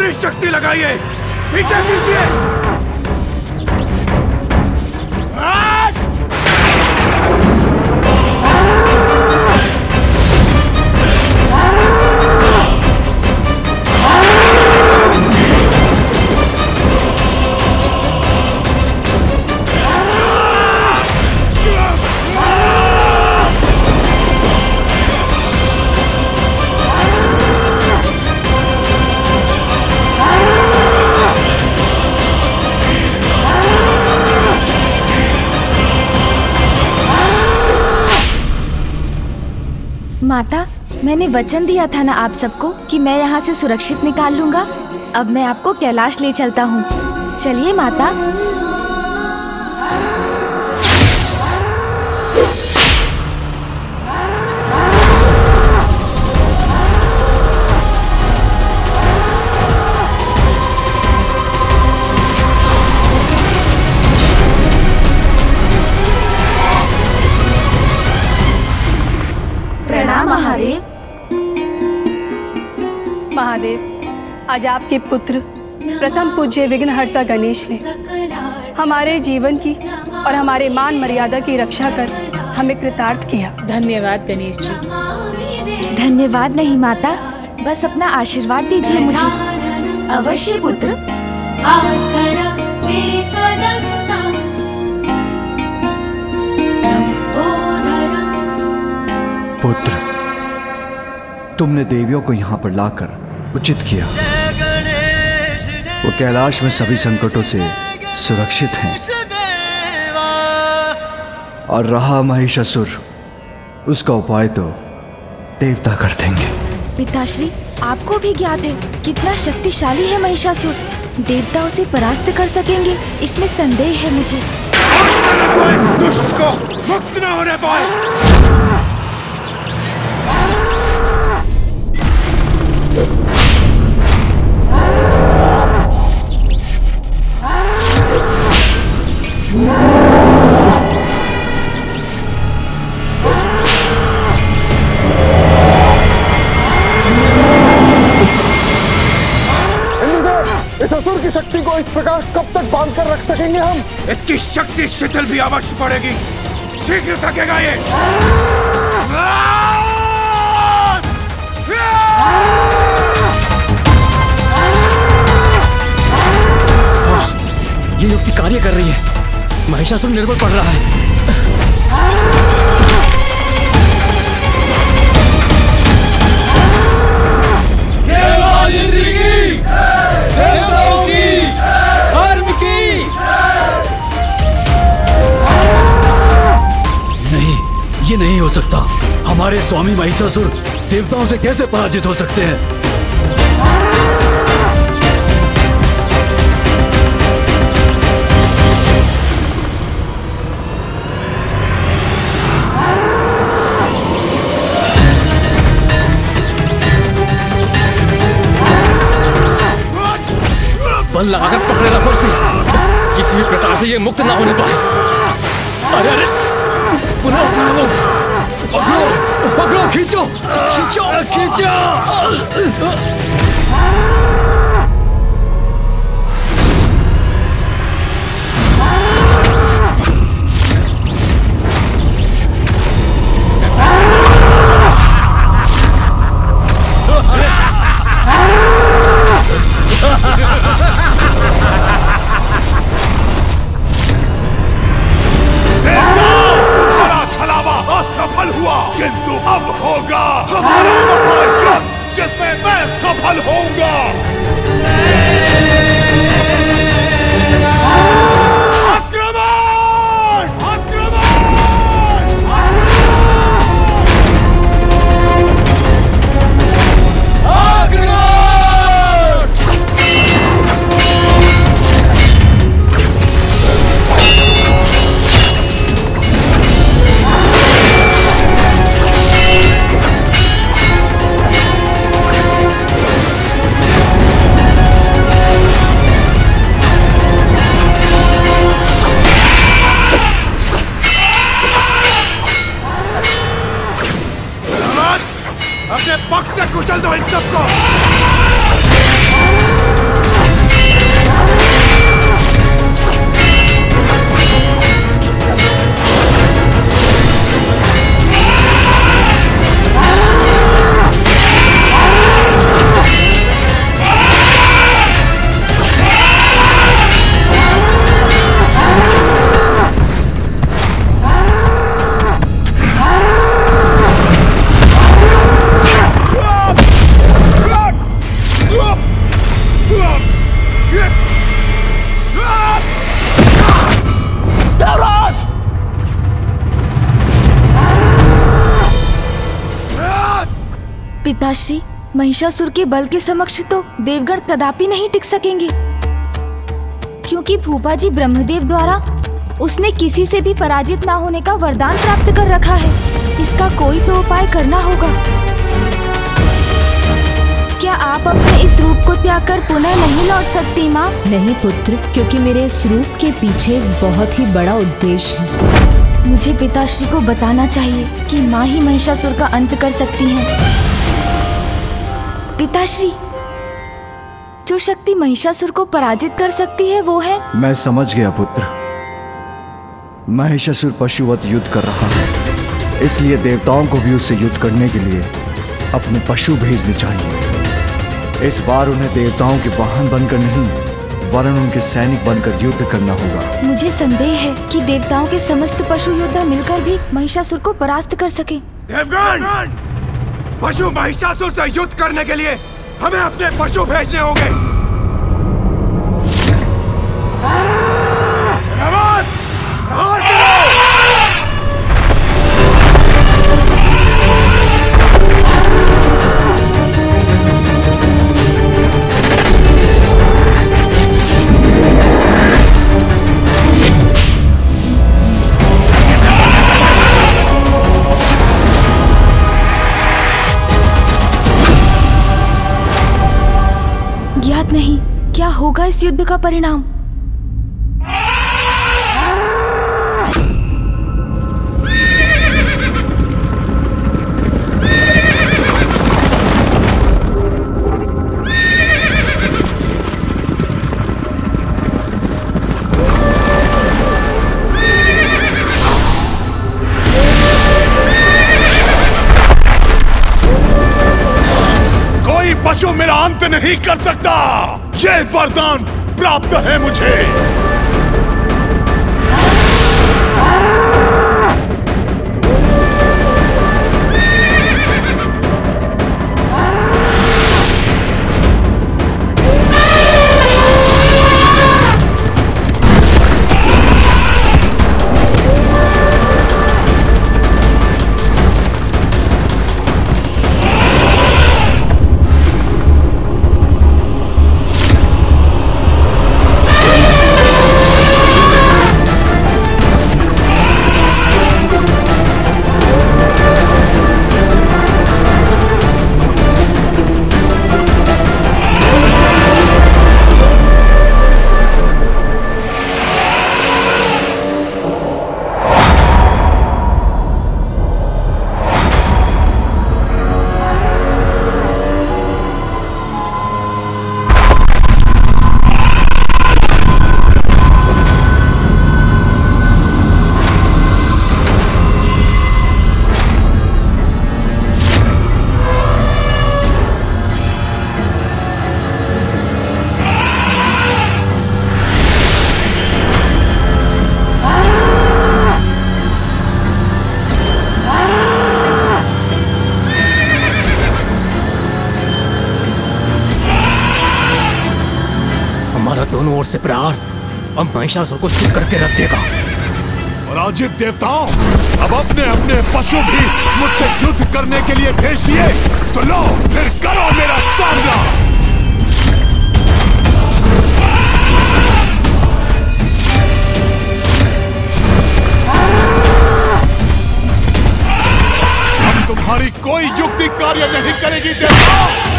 पूरी शक्ति लगाइए, पीछे कीजिए। माता, मैंने वचन दिया था ना आप सबको कि मैं यहाँ से सुरक्षित निकाल लूंगा। अब मैं आपको कैलाश ले चलता हूँ। चलिए माता। महादेव। महादेव, आज आपके पुत्र प्रथम पूज्य विघ्नहर्ता गणेश ने हमारे जीवन की और हमारे मान मर्यादा की रक्षा कर हमें कृतार्थ किया। धन्यवाद गणेश जी। धन्यवाद नहीं माता, बस अपना आशीर्वाद दीजिए मुझे। अवश्य पुत्र। पुत्र, तुमने देवियों को यहाँ पर लाकर उचित किया। वो कैलाश में सभी संकटों से सुरक्षित हैं। और रहा महिषासुर, उसका उपाय तो देवता कर देंगे। पिताश्री, आपको भी ज्ञात है कितना शक्तिशाली है महिषासुर। देवता उसे परास्त कर सकेंगे, इसमें संदेह है मुझे। दुष्ट को मुक्त न होने पाए। इस असुर की शक्ति को इस प्रकार कब तक बांध कर रख सकेंगे हम? इसकी शक्ति शिथिल भी अवश्य पड़ेगी, शीघ्र थकेगा ये। ये युक्ति कार्य कर रही है। महिषासुर निर्बल पड़ रहा है। नहीं, ये नहीं हो सकता। हमारे स्वामी महिषासुर देवताओं से कैसे पराजित हो सकते हैं? बल लगाकर पकड़े रखो इसे, किसी भी प्रकार से ये मुक्त ना होने पाए। अरे अरे, पुनः उठाओ, पकड़ो पकड़ो, खींचो खींचो खींचो। असफल हुआ, किंतु अब होगा हमारा महायुद्ध जिसमें मैं सफल होऊंगा। देवराज! पिताश्री, महिषासुर के बल के समक्ष तो देवगण कदापि नहीं टिक सकेंगे, क्योंकि फूफा जी ब्रह्मदेव द्वारा उसने किसी से भी पराजित ना होने का वरदान प्राप्त कर रखा है। इसका कोई तो उपाय करना होगा। क्या आप अपने इस रूप को त्याग कर पुनः नहीं लौट सकती माँ? नहीं पुत्र, क्योंकि मेरे इस रूप के पीछे बहुत ही बड़ा उद्देश्य है। मुझे पिताश्री को बताना चाहिए कि माँ ही महिषासुर का अंत कर सकती हैं। पिताश्री, जो शक्ति महिषासुर को पराजित कर सकती है वो है। मैं समझ गया पुत्र। महिषासुर पशुवत युद्ध कर रहा है, इसलिए देवताओं को भी उससे युद्ध करने के लिए अपने पशु भेजने चाहिए। इस बार उन्हें देवताओं के वाहन बनकर नहीं, वरन उनके सैनिक बनकर युद्ध करना होगा। मुझे संदेह है कि देवताओं के समस्त पशु योद्धा मिलकर भी महिषासुर को परास्त कर सके। देवगण, पशु महिषासुर से युद्ध करने के लिए हमें अपने पशु भेजने होंगे। प्रभात, प्रहार करो! ज्ञात नहीं क्या होगा इस युद्ध का परिणाम। पशु मेरा अंत नहीं कर सकता। ये वरदान प्राप्त है मुझे। दोनों ओर से प्रहार अब महिषासुर को चुप करके रख देगा। पराजित देवताओं, अब अपने अपने पशु भी मुझसे युद्ध करने के लिए भेज दिए, तो लो फिर करो मेरा सामना। अब तुम्हारी कोई युक्ति कार्य नहीं करेगी देवताओं।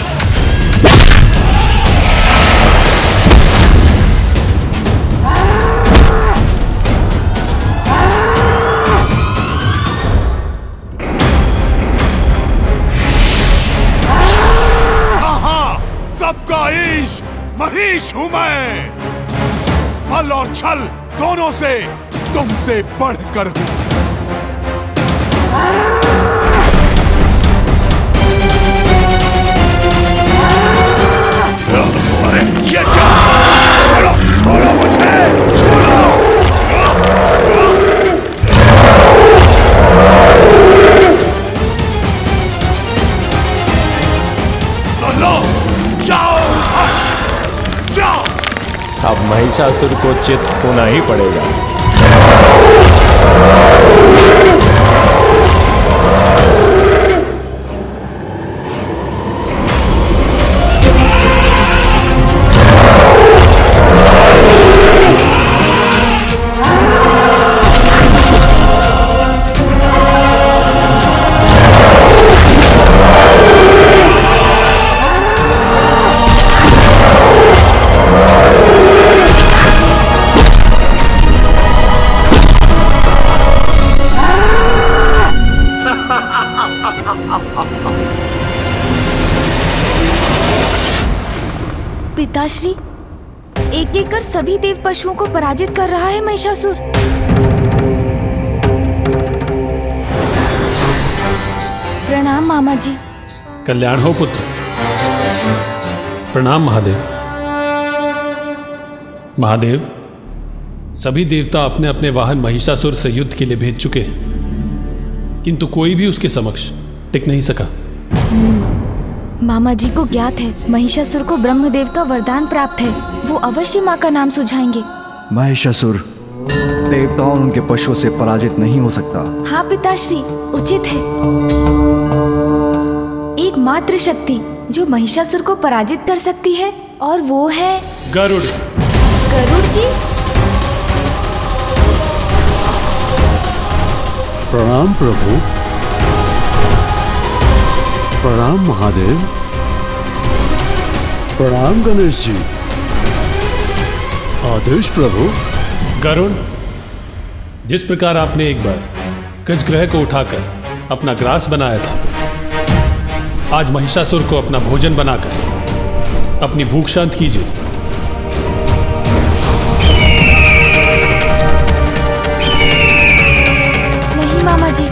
सबका ईश महिष हूं मैं। बल और छल दोनों से तुमसे बढ़कर हूं। अरे ये क्या? छोड़ो, छोड़ो मुझे, छोड़ो। तो लो, जाओ, जाओ। अब महिषासुर को चित होना ही पड़ेगा। पिताश्री, एक एक कर सभी देव पशुओं को पराजित कर रहा है महिषासुर। प्रणाम मामा जी। कल्याण हो पुत्र। प्रणाम महादेव। महादेव, सभी देवता अपने अपने वाहन महिषासुर से युद्ध के लिए भेज चुके हैं, किंतु कोई भी उसके समक्ष टिक नहीं सका। मामा जी को ज्ञात है महिषासुर को ब्रह्मदेव का वरदान प्राप्त है। वो अवश्य माँ का नाम सुझाएंगे। महिषासुर देवताओं उनके पशुओं से पराजित नहीं हो सकता। हाँ पिताश्री, उचित है। एक मात्र शक्ति जो महिषासुर को पराजित कर सकती है और वो है गरुड़। गरुड़ जी। प्रणाम प्रभु। प्रणाम महादेव। प्रणाम गणेश जी। आदेश प्रभु। गरुड़, जिस प्रकार आपने एक बार गजग्रह को उठाकर अपना ग्रास बनाया था, आज महिषासुर को अपना भोजन बनाकर अपनी भूख शांत कीजिए। नहीं मामा जी,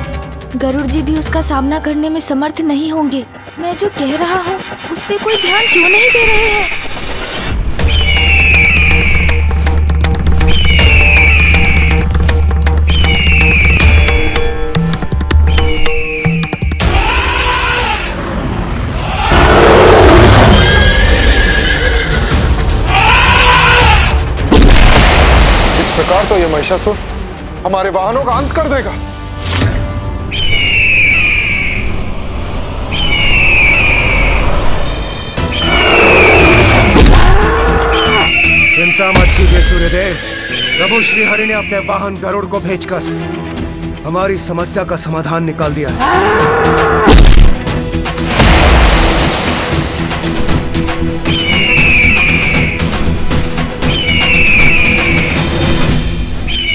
गरुड़ जी भी उसका सामना करने में समर्थ नहीं होंगे। मैं जो कह रहा हूँ उस पे कोई ध्यान क्यों नहीं दे रहे हैं? इस प्रकार तो ये महिषासुर हमारे वाहनों का अंत कर देगा। चिंता मत कीजिए सूर्यदेव। प्रभु श्री हरि ने अपने वाहन गरुड़ को भेजकर हमारी समस्या का समाधान निकाल दिया है।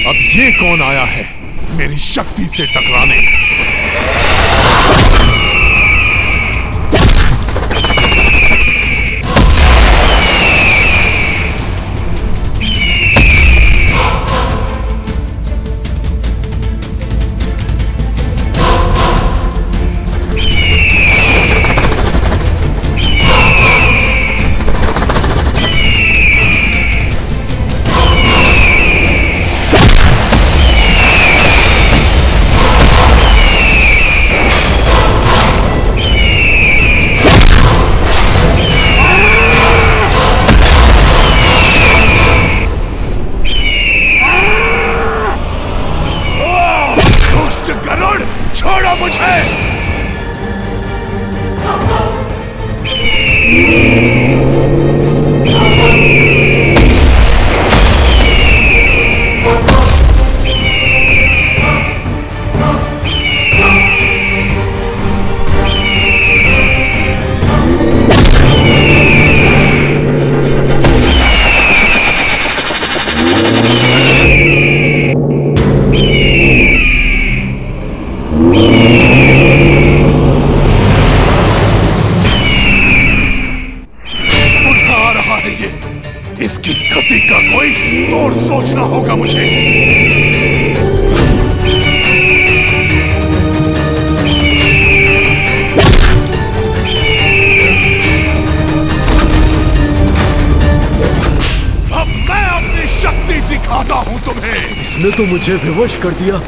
अब ये कौन आया है मेरी शक्ति से टकराने? इसकी गति का कोई तोड़ सोचना होगा मुझे। अब मैं अपनी शक्ति दिखाता हूं तुम्हें। इसने तो मुझे विवश कर दिया।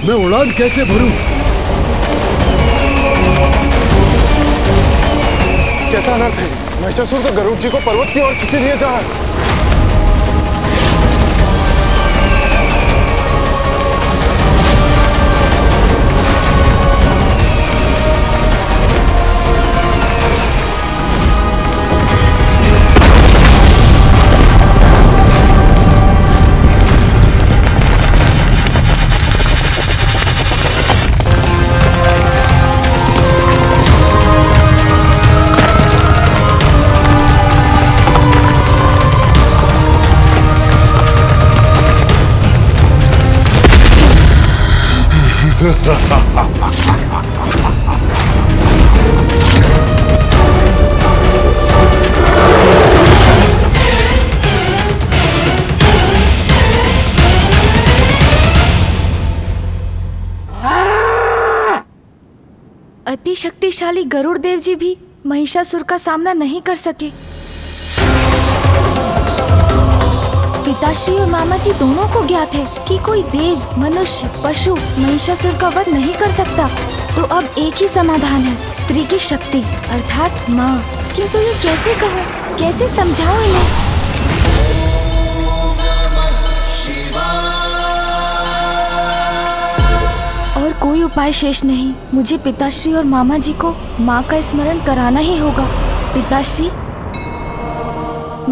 मैं उड़ान कैसे भरूं? कैसा अनर्थ है? महिषासुर तो गरुड़ जी को पर्वत की ओर खींचे लिए जा रहा है। अति शक्तिशाली गरुड़ देव जी भी महिषासुर का सामना नहीं कर सके। पिताश्री और मामा जी दोनों को ज्ञात है कि कोई देव, मनुष्य, पशु महिषासुर का वध नहीं कर सकता। तो अब एक ही समाधान है, स्त्री की शक्ति अर्थात माँ। किंतु ये कैसे कहूँ, कैसे समझाऊं इन्हें? और कोई उपाय शेष नहीं। मुझे पिताश्री और मामा जी को माँ का स्मरण कराना ही होगा। पिताश्री,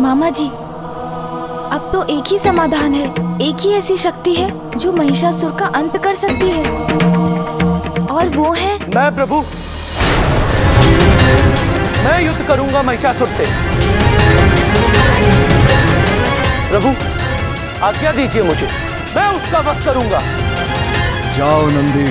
मामा जी, अब तो एक ही समाधान है, एक ही ऐसी शक्ति है जो महिषासुर का अंत कर सकती है, और वो है मैं। प्रभु, मैं युद्ध करूंगा महिषासुर से। प्रभु, आज्ञा दीजिए मुझे, मैं उसका वध करूंगा। जाओ नंदी।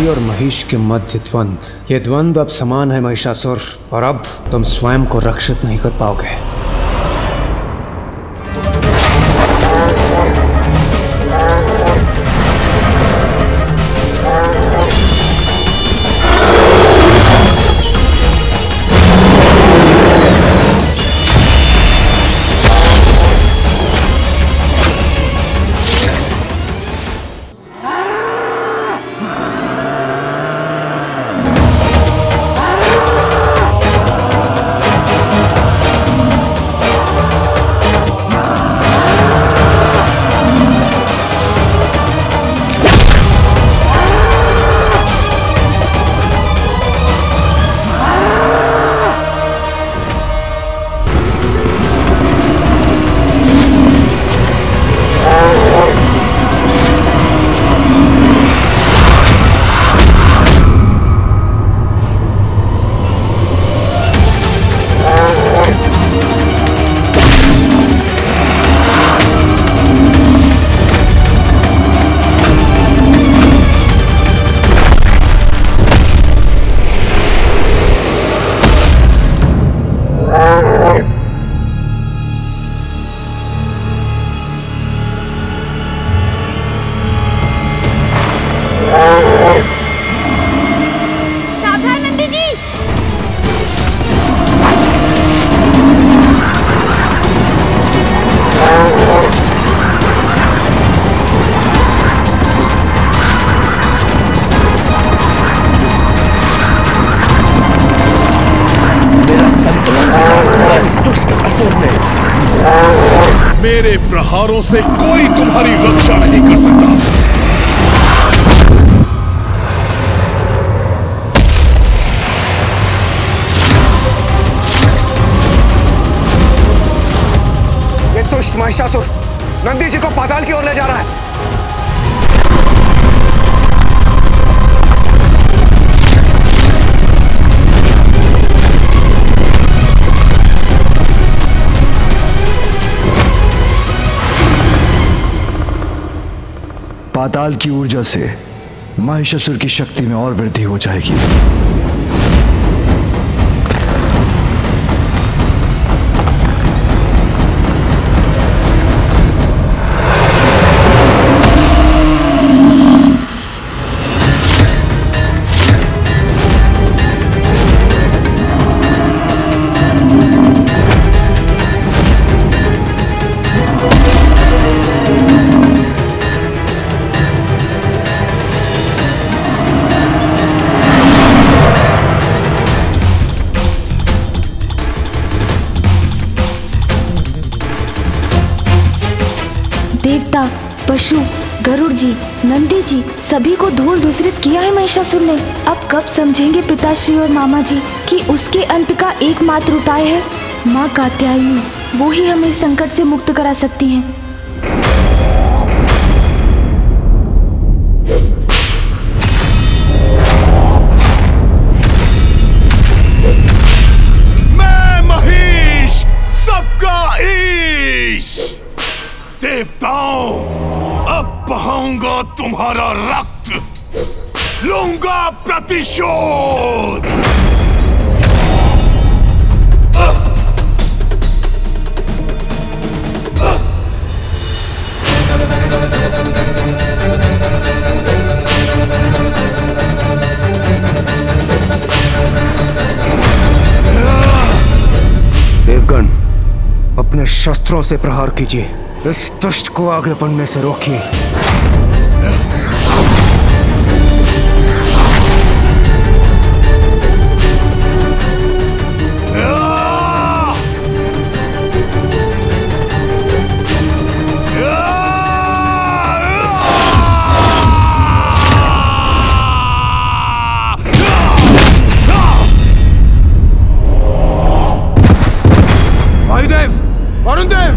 और महिष के मध्य द्वंद्व, ये द्वंद्व अब समान है महिषासुर, और अब तुम स्वयं को रक्षित नहीं कर पाओगे। मेरे प्रहारों से कोई तुम्हारी रक्षा नहीं कर सकता। ये दुष्ट महिषासुर नंदी जी को पाताल की ओर ले जा रहा है। पाताल की ऊर्जा से महिषासुर की शक्ति में और वृद्धि हो जाएगी। देवता, पशु, गरुड़ जी, नंदी जी, सभी को धूल धूसरित किया है महिषासुर ने। अब कब समझेंगे पिताश्री और मामा जी कि उसके अंत का एकमात्र उपाय है माँ कात्यायनी। वो ही हमें इस संकट से मुक्त करा सकती हैं। मैं महेश, सबका ईश, देवताओं, अब बहाऊंगा तुम्हारा रक्त, लूंगा प्रतिशोध। देवगण, अपने शस्त्रों से प्रहार कीजिए, इस दुष्ट को आगे बढ़ने से रोकिए। वायुदेव, वरुण देव,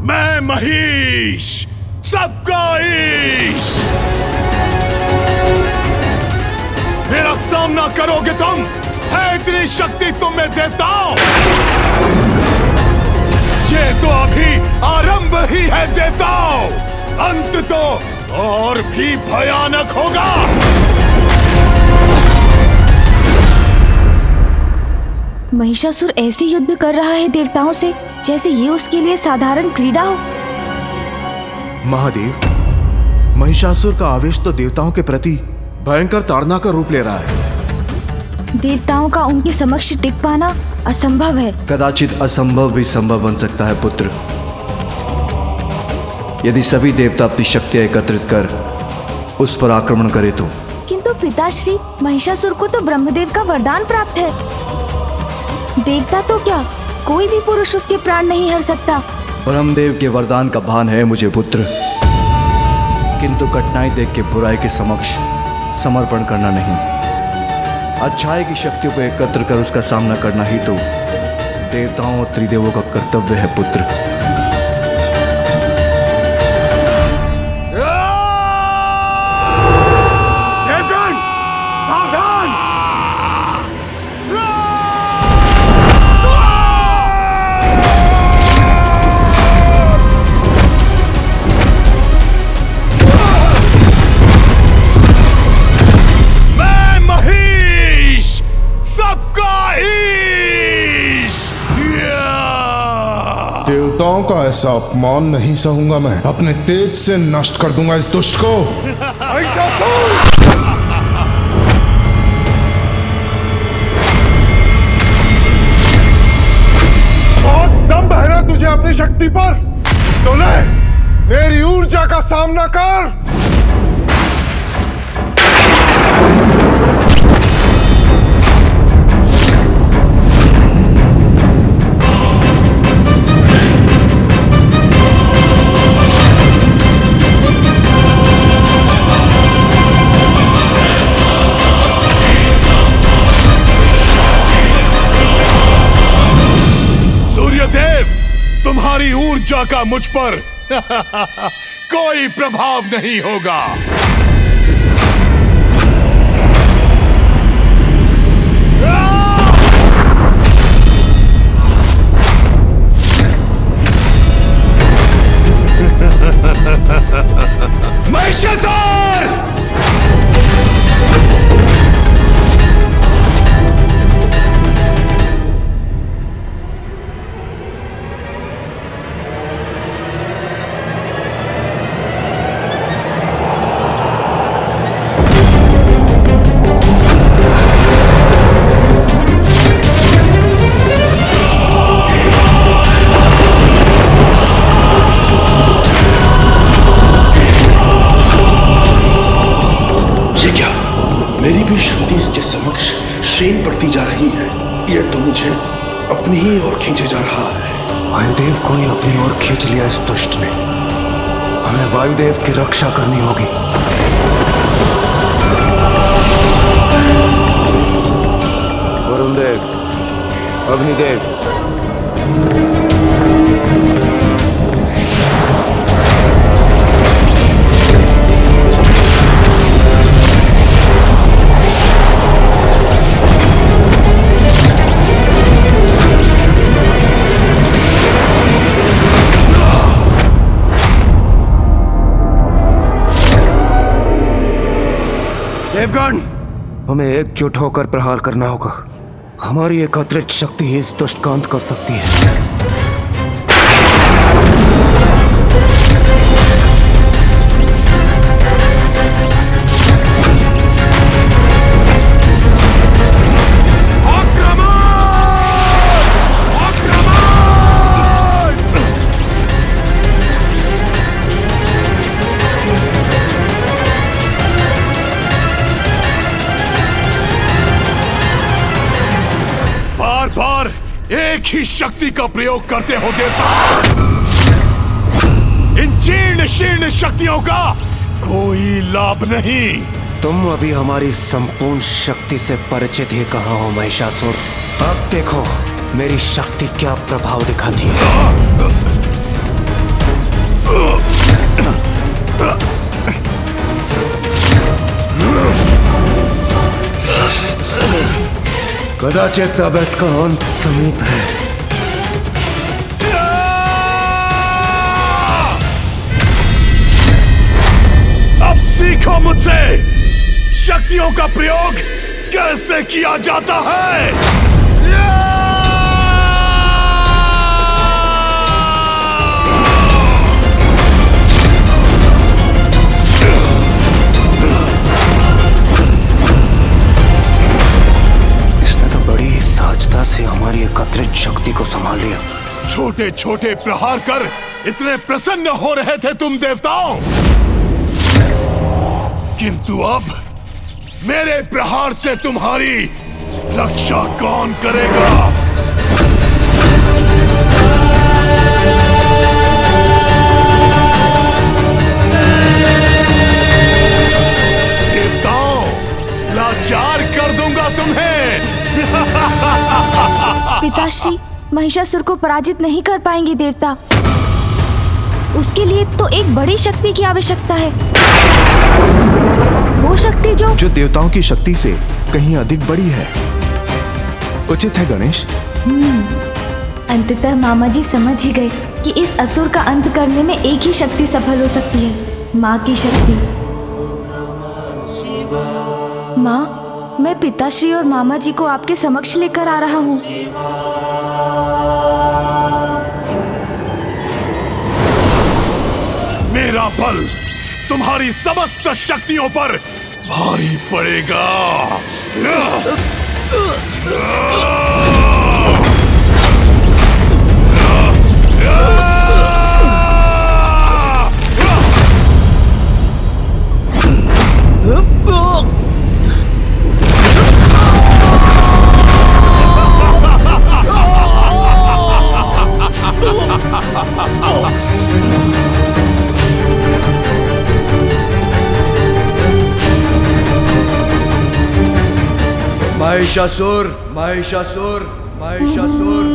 मैं महेश, सबका ईश। मेरा सामना करोगे तुम? है इतनी शक्ति तुम में देवताओं? ये तो अभी आरंभ ही है देवताओं, अंत तो और भी भयानक होगा। महिषासुर ऐसे युद्ध कर रहा है देवताओं से जैसे ये उसके लिए साधारण क्रीड़ा हो। महादेव, महिषासुर का आवेश तो देवताओं के प्रति भयंकर ताड़ना का रूप ले रहा है। देवताओं का उनके समक्ष टिक पाना असंभव है। कदाचित असंभव भी संभव बन सकता है पुत्र, यदि सभी देवता अपनी शक्तियां एकत्रित कर उस पर आक्रमण करे तो। किंतु पिताश्री, महिषासुर को तो ब्रह्मदेव का वरदान प्राप्त है। देवता तो क्या, कोई भी पुरुष उसके प्राण नहीं हर सकता। ब्रह्मदेव के वरदान का भान है मुझे पुत्र, किंतु कठिनाई देख के बुराई के समक्ष समर्पण करना नहीं, अच्छाई की शक्तियों को एकत्र कर उसका सामना करना ही तो देवताओं और त्रिदेवों का कर्तव्य है पुत्र। देवगण, सावधान! देवताओं का ऐसा अपमान नहीं सहूंगा मैं। अपने तेज से नष्ट कर दूंगा इस दुष्ट को। बहुत दम है ना तुझे अपनी शक्ति पर, तो ले मेरी ऊर्जा का सामना कर। तुम्हारी ऊर्जा का मुझ पर कोई प्रभाव नहीं होगा। महिषासुर! क्षीण पड़ती जा रही है। यह तो मुझे अपनी ही ओर खींचे जा रहा है। वायुदेव को ही अपनी ओर खींच लिया इस दुष्ट ने। हमें वायुदेव की रक्षा करनी होगी। वरुण देव, अग्निदेव, देवगण, हमें एकजुट होकर प्रहार करना होगा। हमारी एकत्रित शक्ति ही इस दुष्ट का अंत कर सकती है। एक ही शक्ति का प्रयोग करते हो देवता। इन जीर्ण शीर्ण शक्तियों का कोई लाभ नहीं। तुम अभी हमारी संपूर्ण शक्ति से परिचित ही कहाँ हो महिषासुर। अब देखो मेरी शक्ति क्या प्रभाव दिखाती है। कदाचित अब इसका अंत समीप है। अब सीखो मुझसे शक्तियों का प्रयोग कैसे किया जाता है। सहजता से हमारी एकत्रित शक्ति को संभाल लिया। छोटे छोटे प्रहार कर इतने प्रसन्न हो रहे थे तुम देवताओं, किंतु अब मेरे प्रहार से तुम्हारी रक्षा कौन करेगा। देवताओं, लाचार कर दूंगा तुम्हें। पिताश्री, महिषासुर को पराजित नहीं कर पाएंगे देवता। उसके लिए तो एक बड़ी शक्ति की आवश्यकता है। वो शक्ति जो देवताओं की शक्ति से कहीं अधिक बड़ी है। उचित है गणेश। अंततः मामा जी समझ ही गए कि इस असुर का अंत करने में एक ही शक्ति सफल हो सकती है, माँ की शक्ति। माँ, मैं पिताश्री और मामा जी को आपके समक्ष लेकर आ रहा हूँ। मेरा बल तुम्हारी समस्त शक्तियों पर भारी पड़ेगा। महिषासुर, महिषासुर, महिषासुर।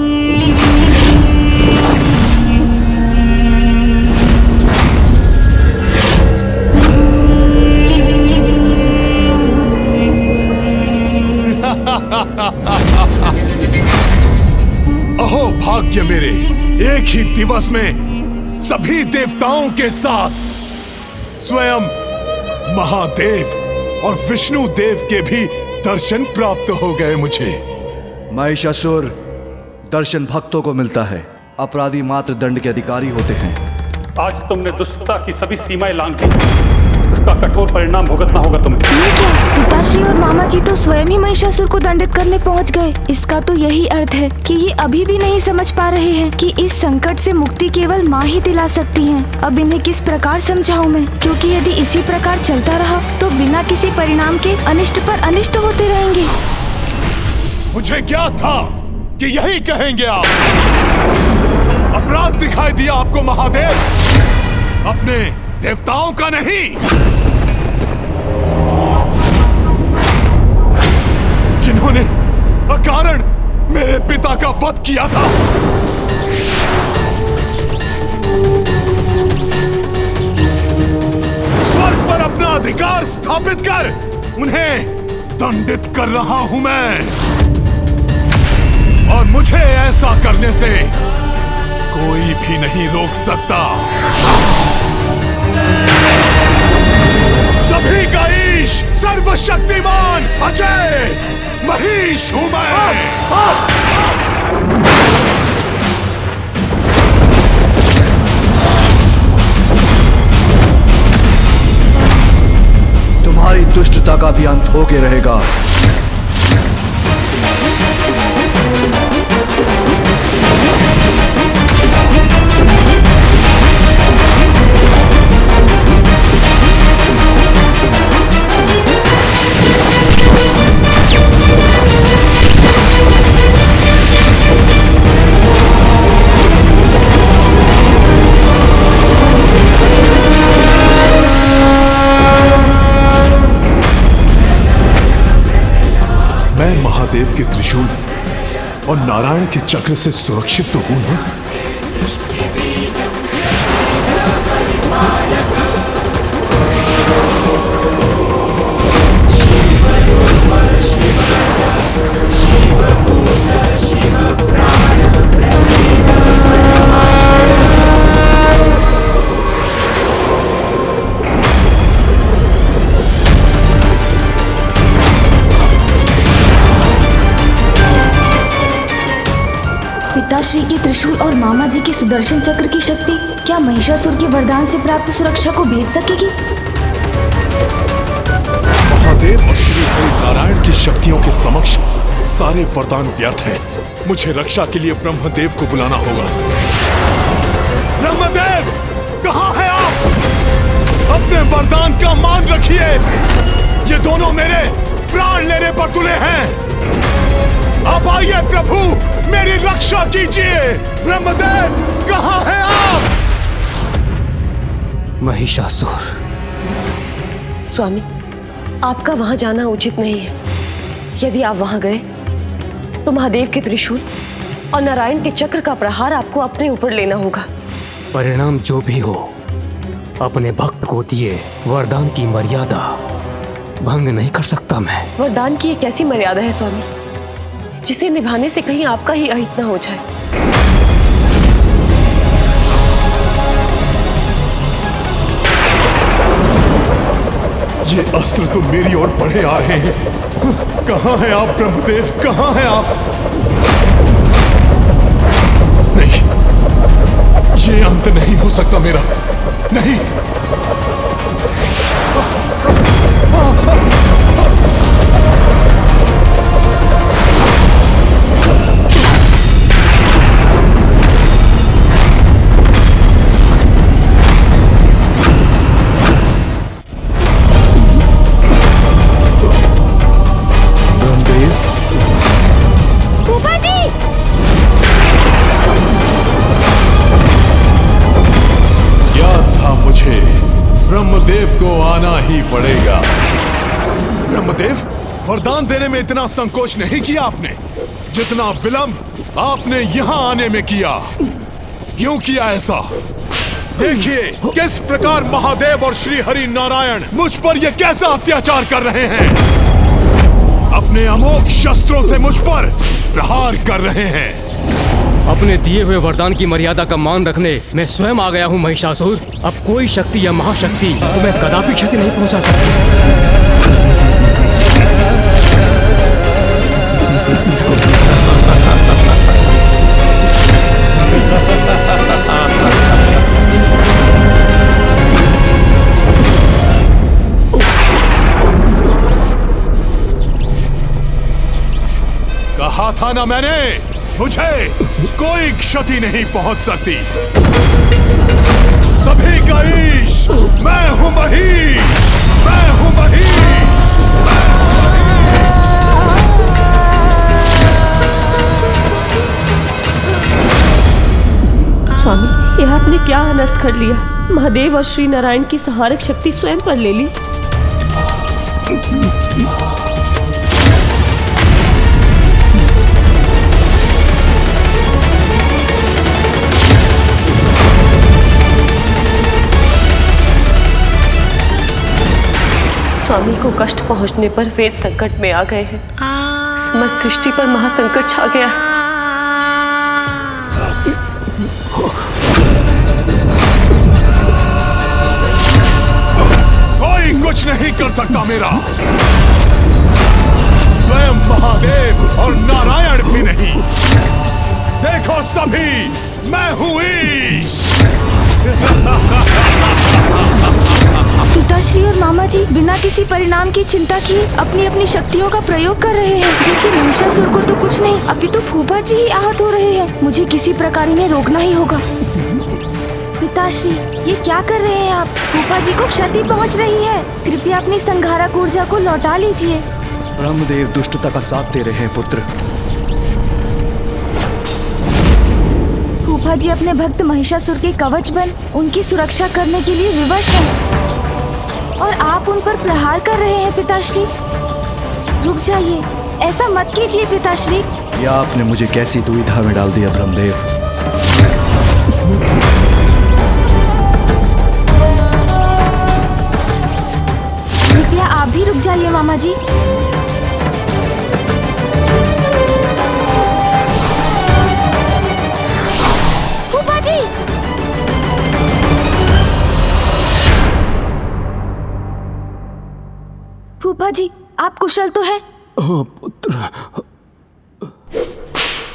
अहो भाग्य मेरे, एक ही दिवस में सभी देवताओं के साथ स्वयं महादेव और विष्णु देव के भी दर्शन प्राप्त हो गए मुझे। महिषासुर, दर्शन भक्तों को मिलता है, अपराधी मात्र दंड के अधिकारी होते हैं। आज तुमने दुष्टता की सभी सीमाएं लांघ दी, उसका कठोर परिणाम भुगतना होगा तुम्हें। ये क्या? पिताश्री और मामा जी तो स्वयं ही महिषासुर को दंडित करने पहुंच गए। इसका तो यही अर्थ है कि ये अभी भी नहीं समझ पा रहे हैं कि इस संकट से मुक्ति केवल माँ ही दिला सकती हैं। अब इन्हें किस प्रकार समझाऊं मैं, क्योंकि यदि इसी प्रकार चलता रहा तो बिना किसी परिणाम के अनिष्ट पर अनिष्ट होते रहेंगे। मुझे क्या था कि यही कहेंगे आप। अपराध दिखाई दिया आपको महादेव, अपने देवताओं का नहीं। जिन्होंने अकारण मेरे पिता का वध किया था। स्वर्ग पर अपना अधिकार स्थापित कर उन्हें दंडित कर रहा हूं मैं, और मुझे ऐसा करने से कोई भी नहीं रोक सकता। सभी का ईश, सर्वशक्तिमान, अजय महिष हूं मैं। तुम्हारी दुष्टता का भी अंत होके रहेगा। मैं महादेव के त्रिशूल और नारायण के चक्र से सुरक्षित तो हूं ना? पिताश्री के त्रिशूल और मामा जी के सुदर्शन चक्र की शक्ति क्या महिषासुर के वरदान से प्राप्त सुरक्षा को भेद सकेगी? महादेव और श्री हरि नारायण की शक्तियों के समक्ष सारे वरदान व्यर्थ हैं। मुझे रक्षा के लिए ब्रह्मदेव को बुलाना होगा। ब्रह्मदेव, कहाँ हैं आप? अपने वरदान का मान रखिए। ये दोनों मेरे प्राण लेने पर तुले हैं। अब आइए प्रभु, मेरी रक्षा कीजिए। ब्रह्मदेव, कहाँ हैं आप? महिषासुर, स्वामी, आपका वहां जाना उचित नहीं है। यदि आप वहां गए तो महादेव के त्रिशूल और नारायण के चक्र का प्रहार आपको अपने ऊपर लेना होगा। परिणाम जो भी हो, अपने भक्त को दिए वरदान की मर्यादा भंग नहीं कर सकता मैं। वरदान की एक ऐसी मर्यादा है स्वामी, जिसे निभाने से कहीं आपका ही अहित न हो जाए। ये अस्त्र तो मेरी ओर बढ़े आ रहे हैं। कहाँ हैं आप ब्रह्मदेव, कहाँ हैं आप? नहीं, ये अंत नहीं हो सकता मेरा, नहीं। ब्रह्मदेव को आना ही पड़ेगा। ब्रह्मदेव, वरदान देने में इतना संकोच नहीं किया आपने, जितना विलंब आपने यहाँ आने में किया। क्यों किया ऐसा? देखिए किस प्रकार महादेव और श्री हरि नारायण मुझ पर यह कैसा अत्याचार कर रहे हैं। अपने अमोघ शस्त्रों से मुझ पर प्रहार कर रहे हैं। अपने दिए हुए वरदान की मर्यादा का मान रखने मैं स्वयं आ गया हूँ महिषासुर। अब कोई शक्ति या महाशक्ति तुम्हें कदापि क्षति नहीं पहुंचा सकती। कहा था ना मैंने, मुझे कोई क्षति नहीं पहुंच सकती। सभी का ईश, मैं हूं महिष, मैं हूं महिष, मैं हूं महिष। स्वामी, यह आपने क्या अनर्थ कर लिया? महादेव और श्री नारायण की संहारक शक्ति स्वयं पर ले ली। स्वामी को कष्ट पहुंचने पर वेद संकट में आ गए हैं। समस्त सृष्टि पर महासंकट छा गया है। कोई कुछ नहीं कर सकता मेरा। स्वयं महादेव और नारायण भी नहीं। देखो सभी, मैं हूं ईश। पिताश्री और मामा जी बिना किसी परिणाम की चिंता किए अपनी अपनी शक्तियों का प्रयोग कर रहे हैं। जैसे महिषासुर को तो कुछ नहीं, अभी तो फूफा जी ही आहत हो रहे हैं। मुझे किसी प्रकार इन्हें रोकना ही होगा। पिताश्री, ये क्या कर रहे हैं आप? फूफा जी को क्षति पहुंच रही है। कृपया अपनी संहारक ऊर्जा को लौटा लीजिए। ब्रह्मदेव दुष्टता का साथ दे रहे हैं पुत्र। फूफा जी अपने भक्त महिषासुर के कवच बन उनकी सुरक्षा करने के लिए विवश हैं और आप उन पर प्रहार कर रहे हैं। पिताश्री, रुक जाइए, ऐसा मत कीजिए पिताश्री। या आपने मुझे कैसी दुविधा में डाल दिया ब्रह्मदेव। कृपया आप भी रुक जाइए मामा जी। फूफा जी, फूफा जी, आप कुशल तो हैं? पुत्र।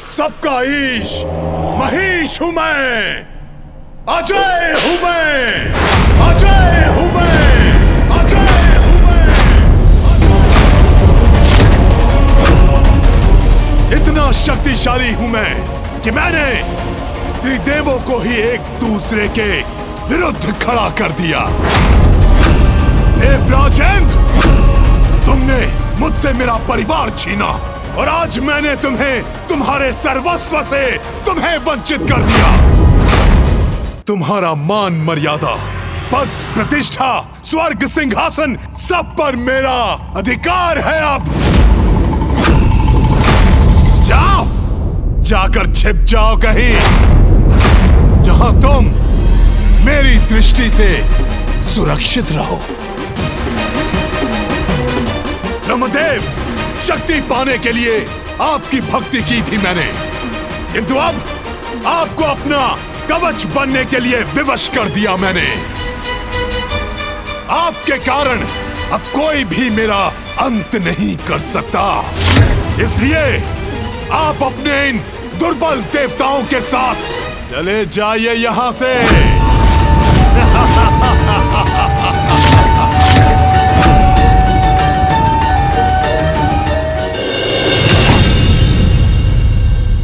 सबका ईश महेश हूं मैं, अजय हूं मैं, अजय हूं मैं, अजय हूं मैं। इतना शक्तिशाली हूं मैं कि मैंने त्रिदेवों को ही एक दूसरे के विरुद्ध खड़ा कर दिया। देवराजेंद्र, तुमने मुझसे मेरा परिवार छीना और आज मैंने तुम्हें तुम्हारे सर्वस्व से तुम्हें वंचित कर दिया। तुम्हारा मान मर्यादा, पद, प्रतिष्ठा, स्वर्ग, सिंहासन, सब पर मेरा अधिकार है। अब जाओ, जाकर छिप जाओ कहीं जहां तुम मेरी दृष्टि से सुरक्षित रहो। ब्रह्मदेव, शक्ति पाने के लिए आपकी भक्ति की थी मैंने, किंतु अब आपको अपना कवच बनने के लिए विवश कर दिया मैंने। आपके कारण अब कोई भी मेरा अंत नहीं कर सकता। इसलिए आप अपने इन दुर्बल देवताओं के साथ चले जाइए यहां से।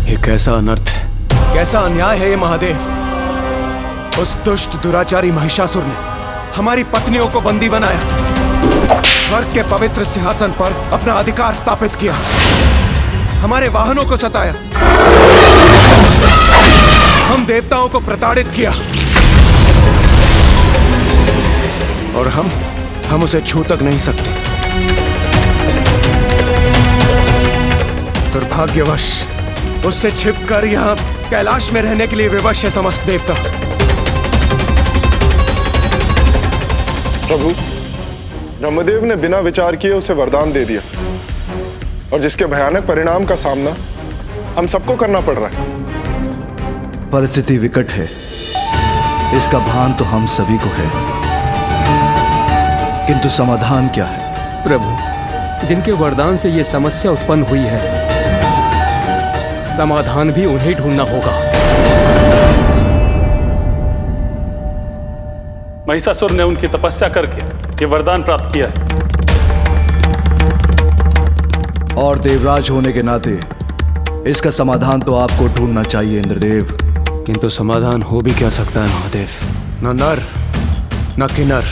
ये कैसा अनर्थ है, कैसा अन्याय है ये महादेव। उस दुष्ट दुराचारी महिषासुर ने हमारी पत्नियों को बंदी बनाया, स्वर्ग के पवित्र सिंहासन पर अपना अधिकार स्थापित किया, हमारे वाहनों को सताया, हम देवताओं को प्रताड़ित किया और हम उसे छू तक नहीं सकते। दुर्भाग्यवश उससे छिपकर यहाँ कैलाश में रहने के लिए विवश है समस्त देवता। प्रभु, ब्रह्मदेव ने बिना विचार किए उसे वरदान दे दिया और जिसके भयानक परिणाम का सामना हम सबको करना पड़ रहा है। परिस्थिति विकट है, इसका भान तो हम सभी को है, किंतु समाधान क्या है? प्रभु, जिनके वरदान से ये समस्या उत्पन्न हुई है, समाधान भी उन्हें ढूंढना होगा। महिषासुर ने उनकी तपस्या करके ये वरदान प्राप्त किया है और देवराज होने के नाते इसका समाधान तो आपको ढूंढना चाहिए इंद्रदेव। किंतु समाधान हो भी क्या सकता है महादेव? न नर, न किन्नर,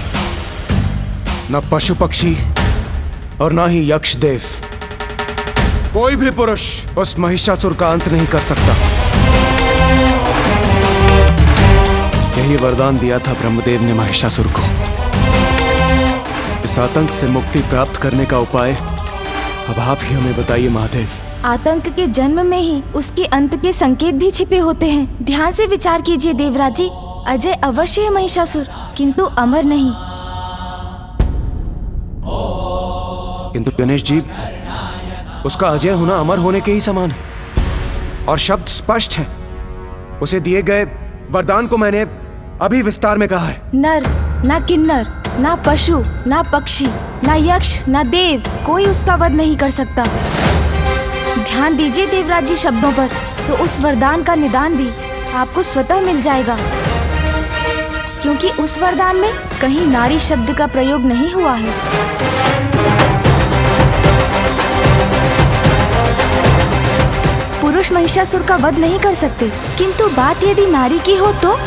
न पशु पक्षी और न ही यक्ष देव, कोई भी पुरुष उस महिषासुर का अंत नहीं कर सकता। यही वरदान दिया था ब्रह्मदेव ने महिषासुर को। इस आतंक से मुक्ति प्राप्त करने का उपाय अब आप ही हमें बताइए महादेव। आतंक के जन्म में ही उसके अंत के संकेत भी छिपे होते हैं। ध्यान से विचार कीजिए देवराज जी। अजय अवश्य है महिषासुर, किंतु अमर नहीं। किंतु गणेश जी, उसका अजय होना अमर होने के ही समान है और शब्द स्पष्ट है। उसे दिए गए वरदान को मैंने अभी विस्तार में कहा है। नर, ना किन्नर, ना पशु, ना पक्षी, ना यक्ष, ना देव, कोई उसका वध नहीं कर सकता। ध्यान दीजिए देवराज जी शब्दों पर, तो उस वरदान का निदान भी आपको स्वतः मिल जाएगा, क्योंकि उस वरदान में कहीं नारी शब्द का प्रयोग नहीं हुआ है। पुरुष महिषासुर का वध नहीं कर सकते, किंतु बात यदि नारी की हो तो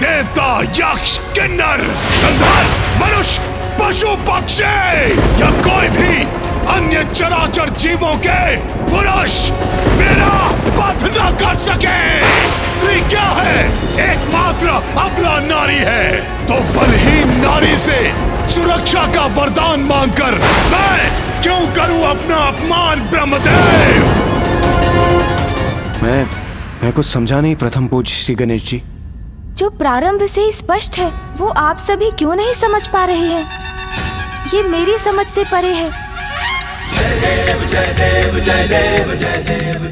देवता, यक्ष, किन्नर, गंधर्व, मनुष्य, पशु, पक्षी या कोई भी अन्य चराचर जीवों के पुरुष मेरा वध न कर सके। स्त्री क्या है? एकमात्र अबला नारी है। तो बलहीन नारी से सुरक्षा का वरदान मांगकर मैं क्यों करूं अपना अपमान ब्रह्मदेव? मैं कुछ समझा नहीं प्रथम पूज्य श्री गणेश जी। जो प्रारंभ से ही स्पष्ट है वो आप सभी क्यों नहीं समझ पा रहे हैं? ये मेरी समझ से परे है।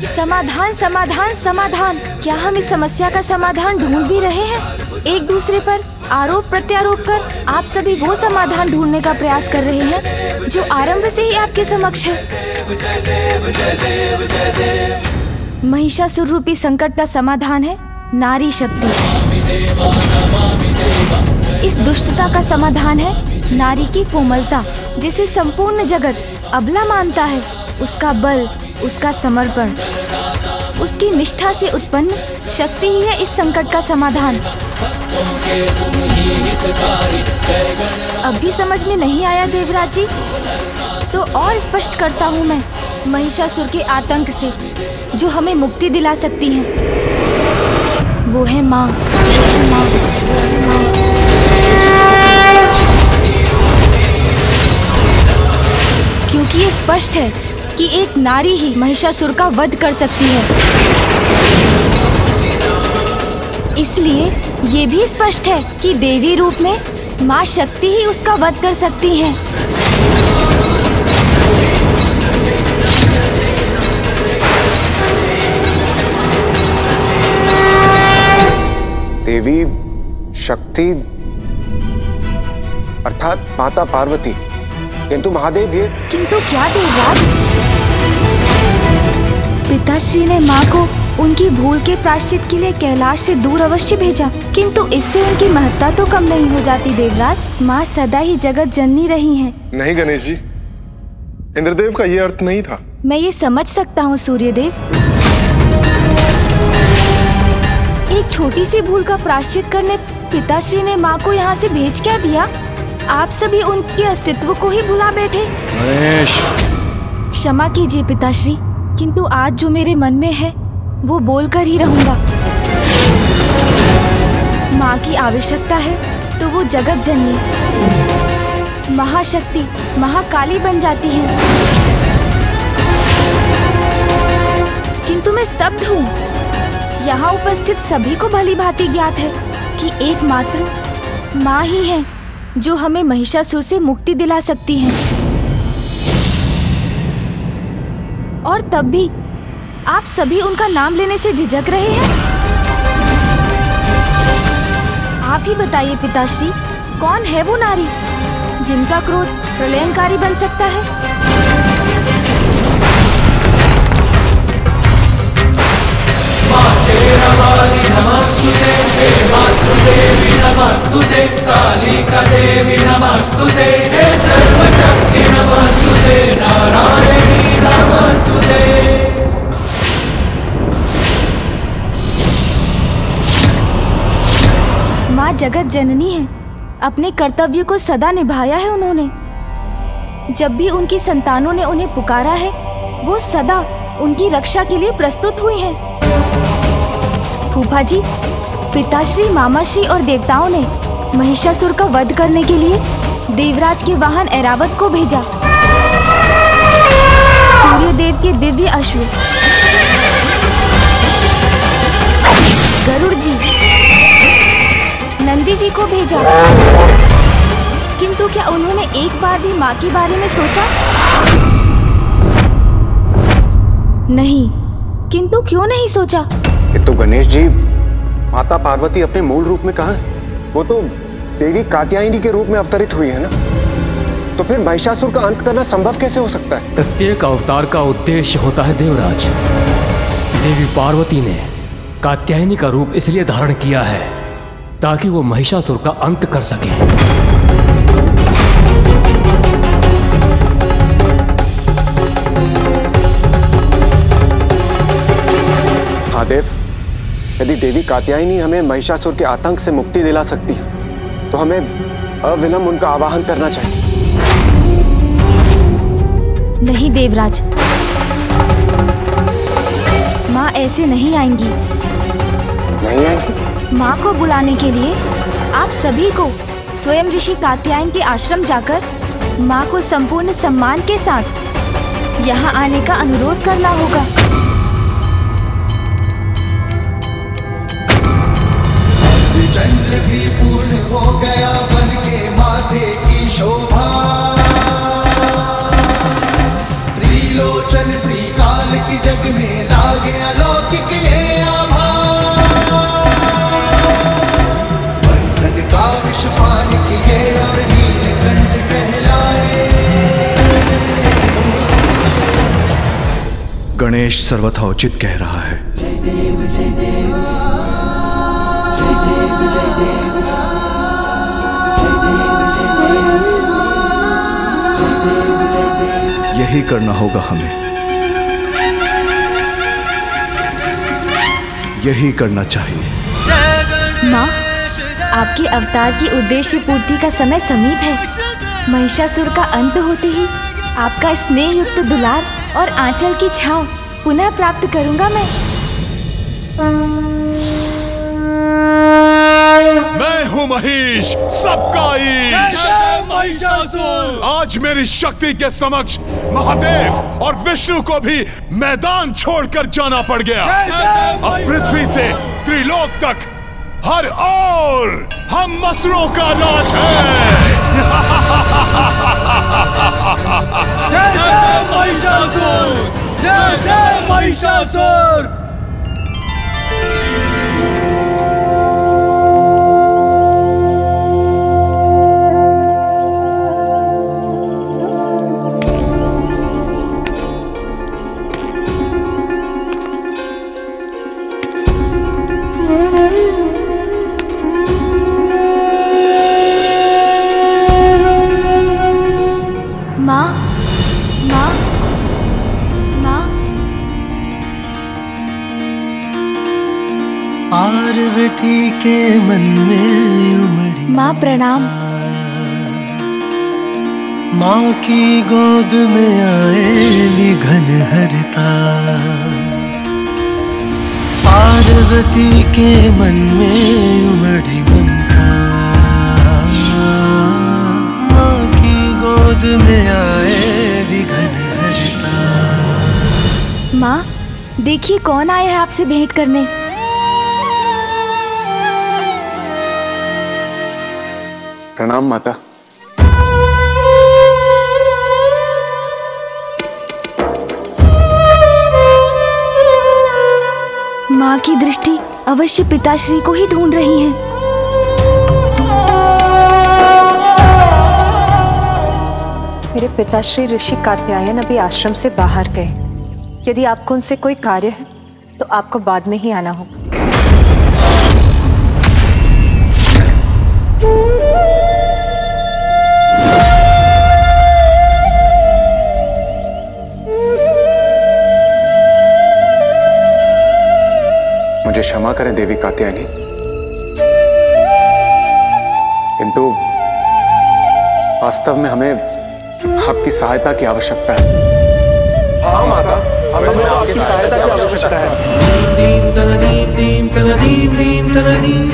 समाधान, समाधान, समाधान। क्या हम इस समस्या का समाधान ढूंढ भी रहे हैं? एक दूसरे पर आरोप प्रत्यारोप कर आप सभी वो समाधान ढूंढने का प्रयास कर रहे हैं जो आरंभ से ही आपके समक्ष है। महिषासुर रूपी संकट का समाधान है नारी शक्ति। इस दुष्टता का समाधान है नारी की कोमलता, जिसे संपूर्ण जगत अबला मानता है। उसका बल, उसका समर्पण, उसकी निष्ठा से उत्पन्न शक्ति ही है इस संकट का समाधान। अब भी समझ में नहीं आया देवराज जी? तो और स्पष्ट करता हूँ मैं। महिषासुर के आतंक से जो हमें मुक्ति दिला सकती है वो है माँ। क्योंकि ये स्पष्ट है कि एक नारी ही महिषासुर का वध कर सकती है, इसलिए ये भी स्पष्ट है कि देवी रूप में माँ शक्ति ही उसका वध कर सकती हैं। देवी शक्ति अर्थात माता पार्वती, किंतु महादेव ये किंतु क्या देवराज? पिताश्री ने माँ को उनकी भूल के प्रायश्चित के लिए कैलाश से दूर अवश्य भेजा, किंतु इससे उनकी महत्ता तो कम नहीं हो जाती देवराज। माँ सदा ही जगत जननी रही हैं। नहीं गणेश जी, इंद्रदेव का ये अर्थ नहीं था। मैं ये समझ सकता हूँ सूर्यदेव। एक छोटी सी भूल का प्रायश्चित करने पिताश्री ने माँ को यहाँ से भेज क्या दिया? आप सभी उनके अस्तित्व को ही भुला बैठे। क्षमा कीजिए पिताश्री, किंतु आज जो मेरे मन में है वो बोलकर ही रहूंगा। माँ की आवश्यकता है तो वो जगत जननी महाशक्ति महाकाली बन जाती है, किंतु मैं स्तब्ध हूँ। यहाँ उपस्थित सभी को भली भांति ज्ञात है कि एकमात्र माँ ही है जो हमें महिषासुर से मुक्ति दिला सकती है। और तब भी आप सभी उनका नाम लेने से झिझक रहे हैं। आप ही बताइए पिताश्री, कौन है वो नारी जिनका क्रोध प्रलयंकारी बन सकता है? नमस्तुते हे मातृदेवी नमस्तुते कालिका देवी नमस्तुते हे सर्वशक्ति नमस्तुते नारायणी नमस्तुते। माँ जगत जननी है, अपने कर्तव्य को सदा निभाया है उन्होंने। जब भी उनकी संतानों ने उन्हें पुकारा है वो सदा उनकी रक्षा के लिए प्रस्तुत हुई हैं। फूफा जी, पिताश्री, मामाश्री और देवताओं ने महिषासुर का वध करने के लिए देवराज के वाहन ऐरावत को भेजा। सूर्यदेव के दिव्य अश्व गरुड़ जी, नंदी जी को भेजा। किंतु क्या उन्होंने एक बार भी माँ के बारे में सोचा? नहीं। किंतु क्यों नहीं सोचा? तो गणेश जी, माता पार्वती अपने मूल रूप में कहाँ है? वो तो देवी कात्यायनी के रूप में अवतरित हुई है ना। तो फिर महिषासुर का अंत करना संभव कैसे हो सकता है? प्रत्येक अवतार का उद्देश्य होता है देवराज। देवी पार्वती ने कात्यायनी का रूप इसलिए धारण किया है ताकि वो महिषासुर का अंत कर सके। महादेव, यदि देवी कात्यायनी हमें महिषासुर के आतंक से मुक्ति दिला सकती है तो हमें अविलंब उनका आवाहन करना चाहिए। नहीं देवराज, माँ ऐसे नहीं आएंगी। नहीं आएंगी? माँ को बुलाने के लिए आप सभी को स्वयं ऋषि कात्यायन के आश्रम जाकर माँ को संपूर्ण सम्मान के साथ यहाँ आने का अनुरोध करना होगा। चंद्र भी पूर्ण हो गया बन के माथे की शोभा, त्रिलोचन त्रिकाल की जग में लागे अलौकिक ये आभा, बंधन का विष पान किए और नीलकंठ कहलाए। गणेश सर्वथा उचित कह रहा है। जय देव जय देव, जय देव जय देव, जय देव जय देव, जय देव जय देव। यही करना होगा हमें, यही करना चाहिए। माँ, आपके अवतार की उद्देश्य पूर्ति का समय समीप है। महिषासुर का अंत होते ही आपका स्नेह युक्त दुलार और आंचल की छांव पुनः प्राप्त करूंगा मैं। मैं हूँ महिष, सबका ईश। महिषासुर! आज मेरी शक्ति के समक्ष महादेव और विष्णु को भी मैदान छोड़कर जाना पड़ गया। अब पृथ्वी से त्रिलोक तक हर ओर हम मसुरों का राज है। जय जय महिषासुर, जय जय महिषासुर। पार्वती के मन में उमड़ी माँ प्रणाम। माँ की गोद में आए विघन हरता, पार्वती के मन में उमड़ी ममता, माँ की गोद में आए विघन हरता। माँ देखिए कौन आया है आपसे भेंट करने। प्रणाम माता। माँ की दृष्टि अवश्य पिताश्री को ही ढूंढ रही है। मेरे पिताश्री ऋषि कात्यायन अभी आश्रम से बाहर गए। यदि आपको उनसे कोई कार्य है तो आपको बाद में ही आना होगा। मुझे क्षमा करें देवी कात्यायनी, किंतु वास्तव में हमें आपकी सहायता की आवश्यकता है। हाँ माता, हमें आपकी सहायता की आवश्यकता है। दीम तन दीम दीम तन दीम दीम तन दीम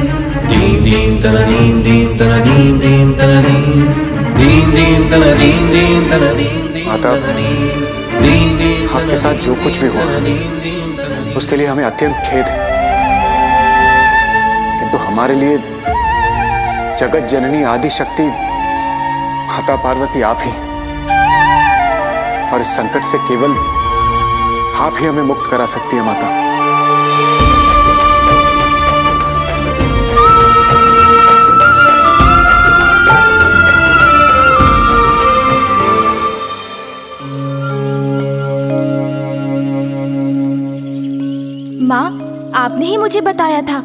माता, आपके साथ जो कुछ भी हुआ उसके लिए हमें अत्यंत खेद है, किंतु हमारे लिए जगत जननी आदि शक्ति माता पार्वती आप ही, और इस संकट से केवल आप ही हमें मुक्त करा सकती है माता। माँ, आपने ही मुझे बताया था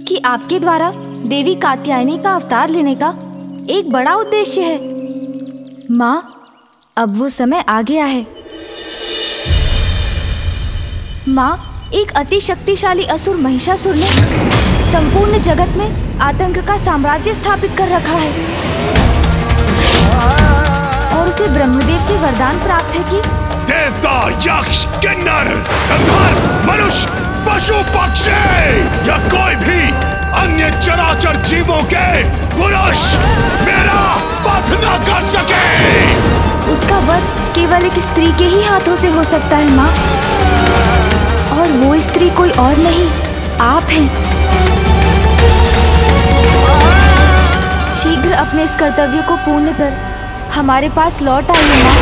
कि आपके द्वारा देवी कात्यायनी का अवतार लेने का एक बड़ा उद्देश्य है। माँ, अब वो समय आ गया है। माँ, एक अति शक्तिशाली असुर महिषासुर ने संपूर्ण जगत में आतंक का साम्राज्य स्थापित कर रखा है और उसे ब्रह्मदेव से वरदान प्राप्त है कि देवता, यक्ष, किन्नर, गंधर्व, मनुष्य, पशु, पक्षी या कोई भी अन्य चराचर जीवों के पुरुष मेरा वध न कर सके। उसका वध केवल एक स्त्री के ही हाथों से हो सकता है माँ, और वो स्त्री कोई और नहीं, आप हैं। शीघ्र अपने इस कर्तव्य को पूर्ण कर हमारे पास लौट आइए माँ।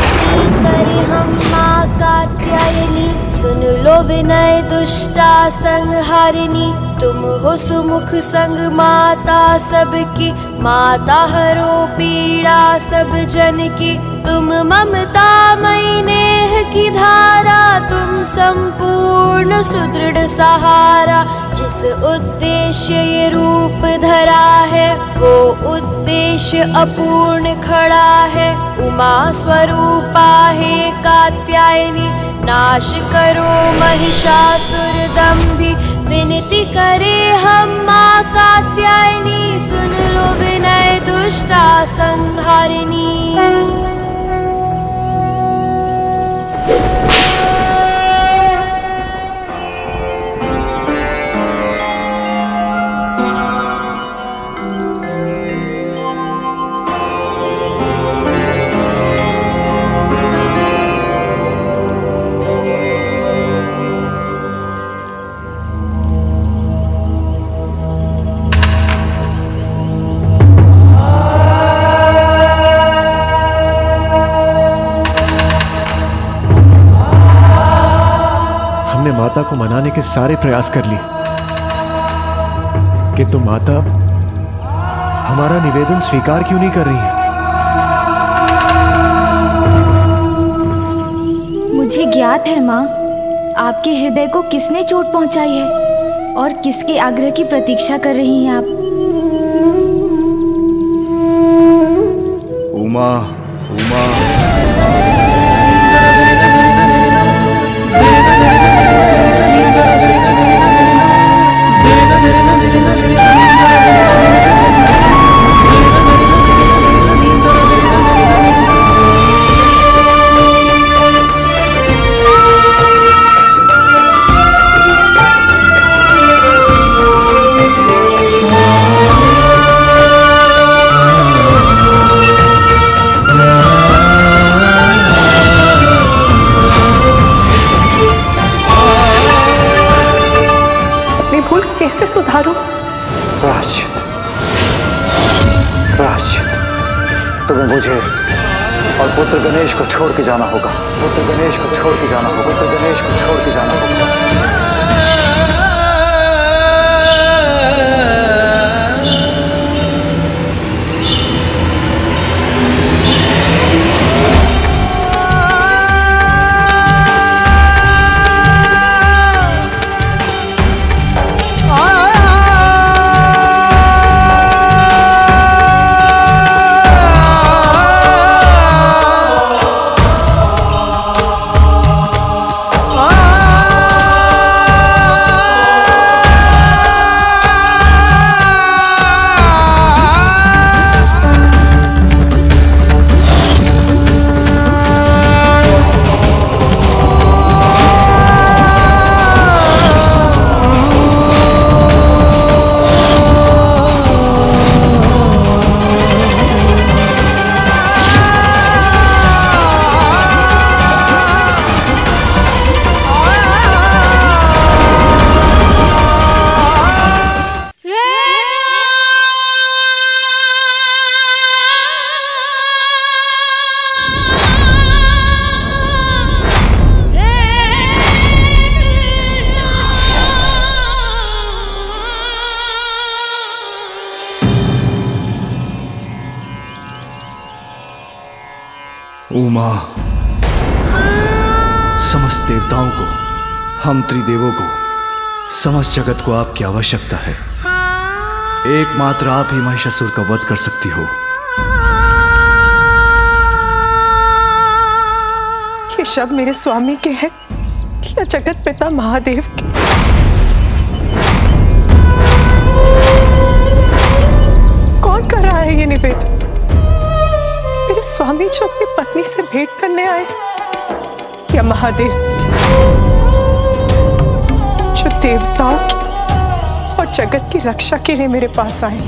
करे हम माँ कात्यायनी, सुन लो विनय दुष्टा संहारिणी। तुम हो सुमुख संग माता सबकी, माता हरो पीड़ा सब जन की। तुम ममता मई नेह की धारा, तुम संपूर्ण सुदृढ़ सहारा। जिस उद्देश्य ये रूप धरा है, वो उद्देश्य अपूर्ण खड़ा है। उमा स्वरूपा है कात्यायनी, नाश करो महिषासुर दंभी। विनती करे हम माँ कात्यायनी, सुन लो विनय दुष्टा संहारिणी। माता को मनाने के सारे प्रयास कर लिए, किंतु माता हमारा निवेदन स्वीकार क्यों नहीं कर रही है? मुझे ज्ञात है माँ, आपके हृदय को किसने चोट पहुंचाई है और किसके आग्रह की प्रतीक्षा कर रही हैं आप। उमा, उमा। कैसे सुधारूं? प्रायश्चित, प्रायश्चित। तुम्हें मुझे और पुत्र गणेश को छोड़ के जाना होगा। पुत्र गणेश को छोड़ के जाना होगा। पुत्र गणेश को छोड़ के जाना होगा। उमा, समस्त देवताओं को, हम त्रिदेवों को, समस्त जगत को आपकी आवश्यकता है। एकमात्र आप ही महिषासुर का वध कर सकती हो। ये शब्द मेरे स्वामी के हैं या जगत पिता महादेव के? कौन कर रहा है ये निवेदन? मेरे स्वामी जो अपनी पत्नी से भेंट करने आए या महादेव जो देवताओं की और जगत की रक्षा के लिए मेरे पास आए?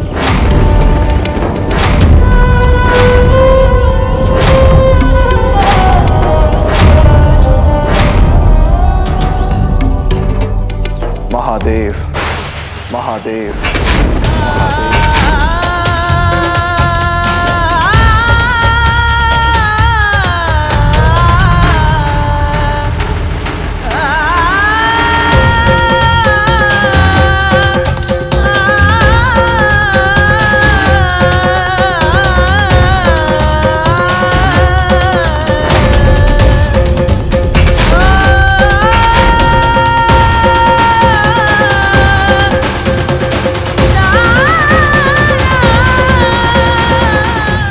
महादेव, महादेव, महादेव।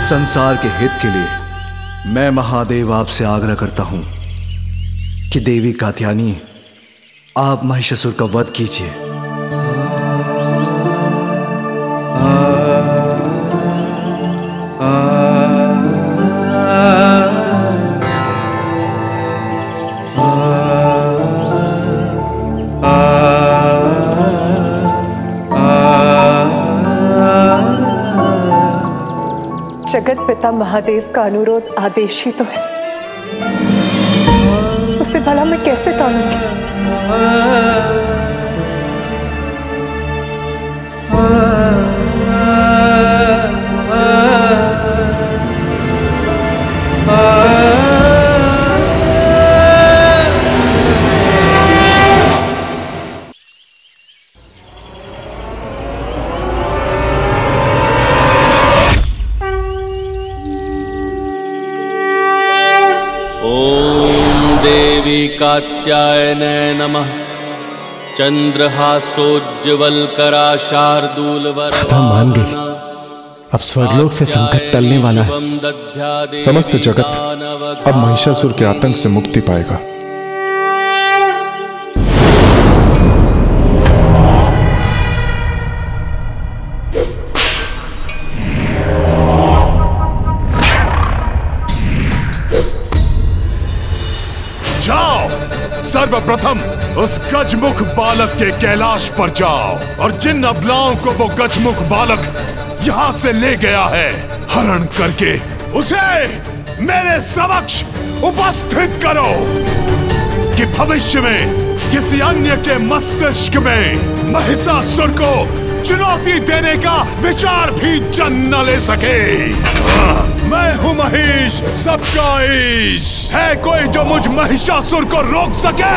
संसार के हित के लिए मैं महादेव आपसे आग्रह करता हूं कि देवी कात्यायनी, आप महिषासुर का वध कीजिए। जगत पिता महादेव का अनुरोध आदेश ही तो है, उसे भला मैं कैसे टालूंगी? कात्यायने नमः। चंद्रहासोज्ज्वल करा शार्दूलवर। कथा मान गई। अब स्वर्गलोक से संकट टलने वाला है। समस्त जगत अब महिषासुर के आतंक से मुक्ति पाएगा। सर्वप्रथम उस गजमुख बालक के कैलाश पर जाओ और जिन अबलाओं को वो गजमुख बालक यहाँ से ले गया है, हरण करके उसे मेरे समक्ष उपस्थित करो कि भविष्य में किसी अन्य के मस्तिष्क में महिषासुर को चुनौती देने का विचार भी जन्म न ले सके। मैं हूँ महिष, सबका ईश। है कोई जो मुझ महिषासुर को रोक सके?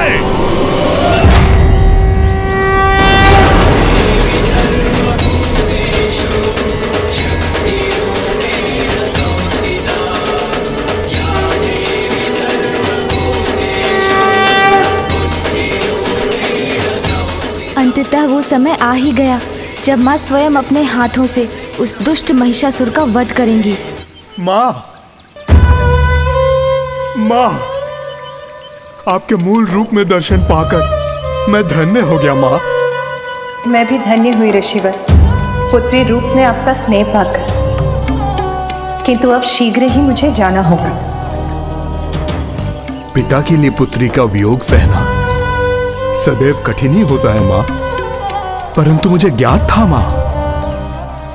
अंततः वो समय आ ही गया जब माँ स्वयं अपने हाथों से उस दुष्ट महिषासुर का वध करेंगी। माँ, माँ, आपके मूल रूप में दर्शन पाकर मैं धन्य हो गया माँ। मैं भी धन्य हुई ऋषिवर, पुत्री रूप में आपका स्नेह पाकर। किंतु अब शीघ्र ही मुझे जाना होगा। पिता के लिए पुत्री का वियोग सहना सदैव कठिन ही होता है माँ, परंतु मुझे ज्ञात था माँ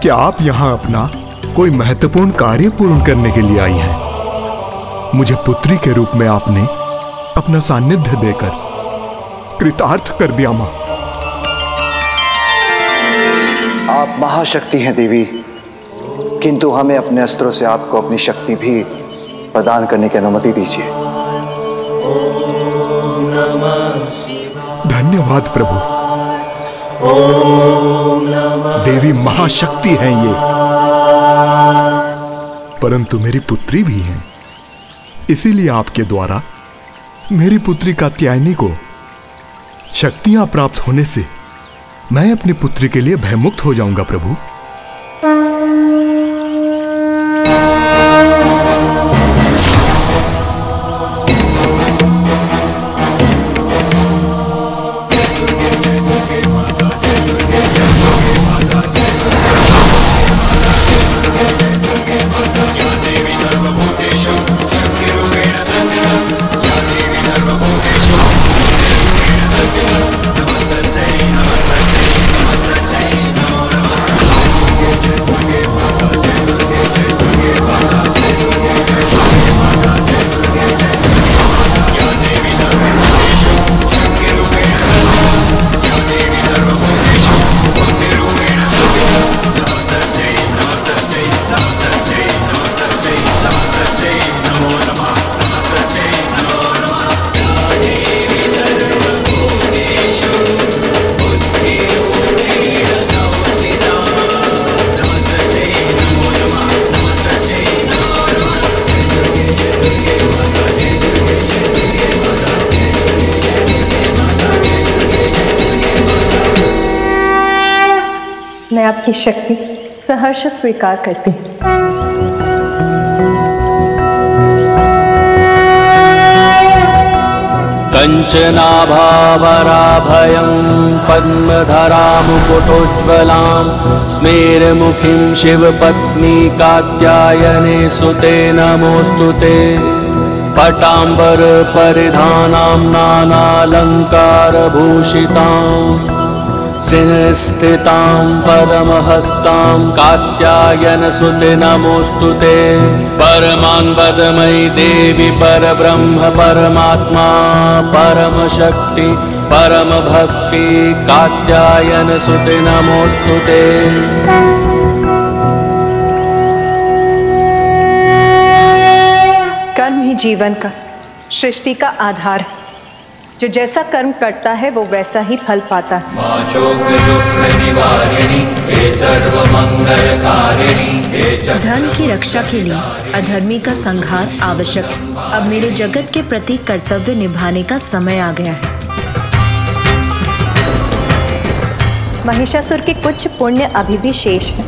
कि आप यहाँ अपना कोई महत्वपूर्ण कार्य पूर्ण करने के लिए आई हैं। मुझे पुत्री के रूप में आपने अपना सानिध्य देकर कृतार्थ कर दिया माँ। आप महाशक्ति हैं देवी, किंतु हमें अपने अस्त्रों से आपको अपनी शक्ति भी प्रदान करने की अनुमति दीजिए। धन्यवाद प्रभु। देवी महाशक्ति हैं ये, परंतु मेरी पुत्री भी हैं। इसीलिए आपके द्वारा मेरी पुत्री कात्यायनी को शक्तियां प्राप्त होने से मैं अपनी पुत्री के लिए भयमुक्त हो जाऊंगा प्रभु। मैं आपकी शक्ति सहर्ष स्वीकार करती हूँ। कंचनाभावराभयं पद्मधरामुकुटोज्ज्वलां स्मेरमुखीं शिवपत्नी कात्यायने सुते नमोऽस्तुते। पटाम्बर परिधानां नानालङ्कारभूषितां सिंहस्थितां पद्महस्तां कात्यायनसुते नमोऽस्तुते। परमान्वदमयी देवी परब्रह्म परमात्मा परमशक्ति परमभक्ति कात्यायनसुते नमोऽस्तुते। कर्म ही जीवन का, सृष्टि का आधार है। जो जैसा कर्म करता है वो वैसा ही फल पाता है। धर्म की रक्षा के लिए अधर्मी का संहार आवश्यक है। अब मेरे जगत के प्रति कर्तव्य निभाने का समय आ गया है। महिषासुर के कुछ पुण्य अभी भी शेष है।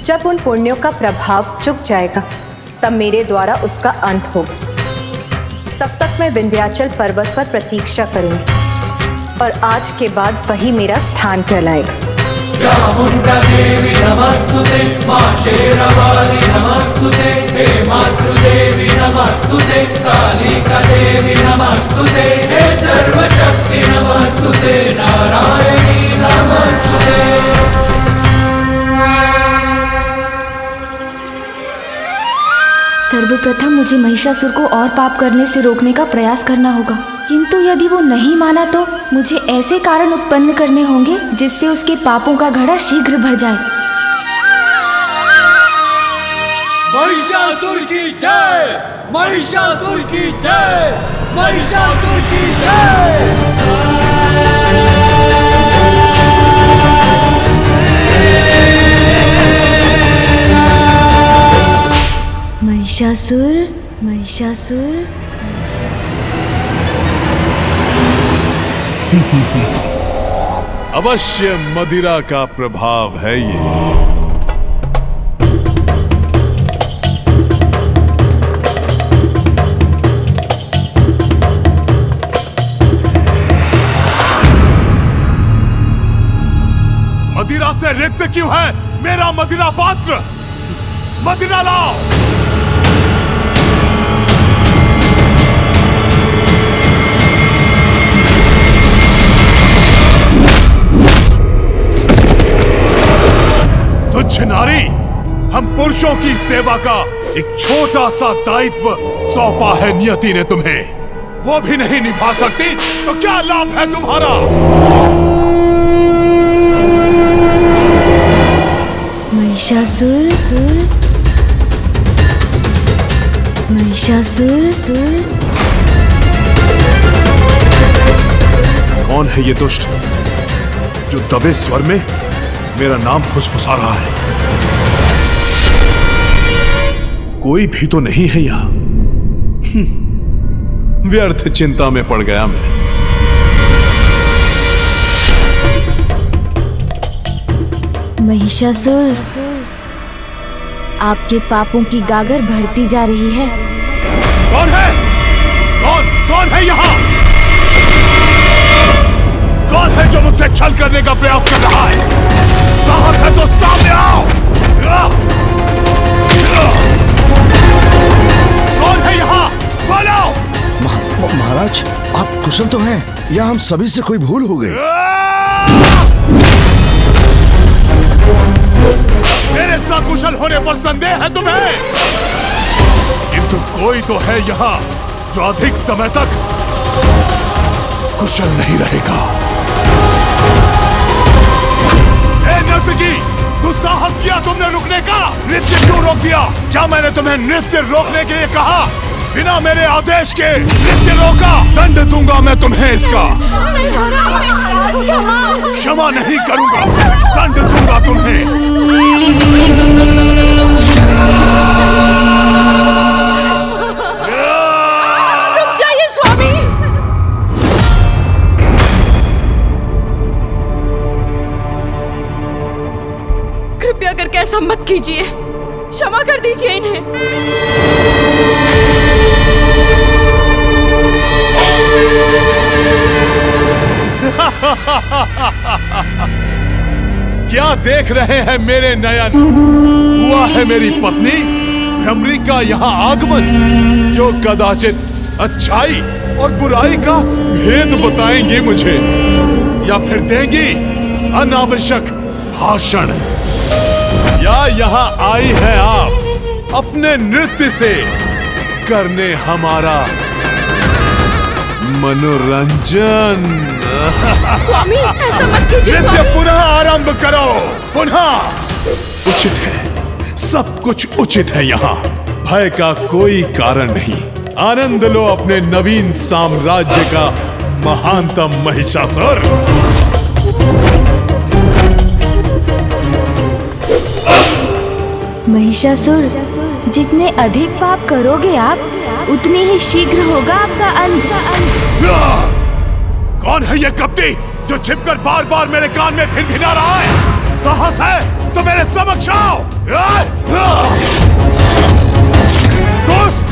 जब उन पुण्यों का प्रभाव चुक जाएगा तब मेरे द्वारा उसका अंत होगा। तब तक मैं विंध्याचल पर्वत पर प्रतीक्षा करूंगी और आज के बाद वही मेरा स्थान कहलाएगा। चामुंडा देवी नमस्तुते, मां शेरावाली नमस्तुते, हे मातृदेवी नमस्तुते, कालिका देवी नमस्तुते, हे सर्वशक्ति नमस्तुते, नारायणी नमस्तुते। सर्वप्रथम मुझे महिषासुर को और पाप करने से रोकने का प्रयास करना होगा, किंतु यदि वो नहीं माना तो मुझे ऐसे कारण उत्पन्न करने होंगे जिससे उसके पापों का घड़ा शीघ्र भर जाए। महिषासुर की जय, महिषासुर की जय, महिषासुर की जय। महिषासुर, महिषासुर, अवश्य मदिरा का प्रभाव है ये। मदिरा से रिक्त क्यों है मेरा मदिरा पात्र? मदिरा लाओ। तुच्छ नारी, हम पुरुषों की सेवा का एक छोटा सा दायित्व सौंपा है नियति ने तुम्हें, वो भी नहीं निभा सकती तो क्या लाभ है तुम्हारा? महिषासुर, महिषासुर, कौन है ये दुष्ट जो दबे स्वर में मेरा नाम फुसफुसा रहा है? कोई भी तो नहीं है यहां। व्यर्थ चिंता में पड़ गया मैं। महिषासुर, आपके पापों की गागर बढ़ती जा रही है। कौन है? कौन है यहाँ? कौन है जो मुझसे छल करने का प्रयास कर रहा है? साहस है तो सामने आओ। कौन है यहाँ? बोलो। महाराज, आप कुशल तो हैं या हम सभी से कोई भूल हो गई? मेरे सकुशल होने पर संदेह है तुम्हें? किंतु कोई तो है यहाँ जो अधिक समय तक कुशल नहीं रहेगा। ए नर्तकी, दुस्साहस किया तुमने रुकने का? नृत्य क्यों रोक दिया? क्या मैंने तुम्हें नृत्य रोकने के लिए कहा? बिना मेरे आदेश के नृत्य रोका, दंड दूंगा मैं तुम्हें इसका। क्षमा नहीं करूंगा, दंड दूंगा तुम्हें। रुक जाइए स्वामी। कृपया करके ऐसा मत कीजिए, क्षमा कर दीजिए इन्हें। क्या देख रहे हैं मेरे नयन? हुआ है मेरी पत्नी भ्रमरी का यहाँ आगमन, जो कदाचित अच्छाई और बुराई का भेद बताएंगी मुझे, या फिर देंगी अनावश्यक भाषण। या यहाँ आई है आप अपने नृत्य से करने हमारा मनोरंजन। स्वामी, ऐसा मत कीजिए स्वामी। नृत्य पुनः आरंभ करो, पुनः। उचित है, सब कुछ उचित है यहाँ। भय का कोई कारण नहीं। आनंद लो अपने नवीन साम्राज्य का महानतम महिषासुर। महिषासुर, जितने अधिक पाप करोगे आप, उतनी ही शीघ्र होगा आपका अंत। कौन है ये कपटी जो छिपकर बार बार मेरे कान में भिनभिना रहा है? साहस है तो मेरे समक्ष आओ। दोस्त,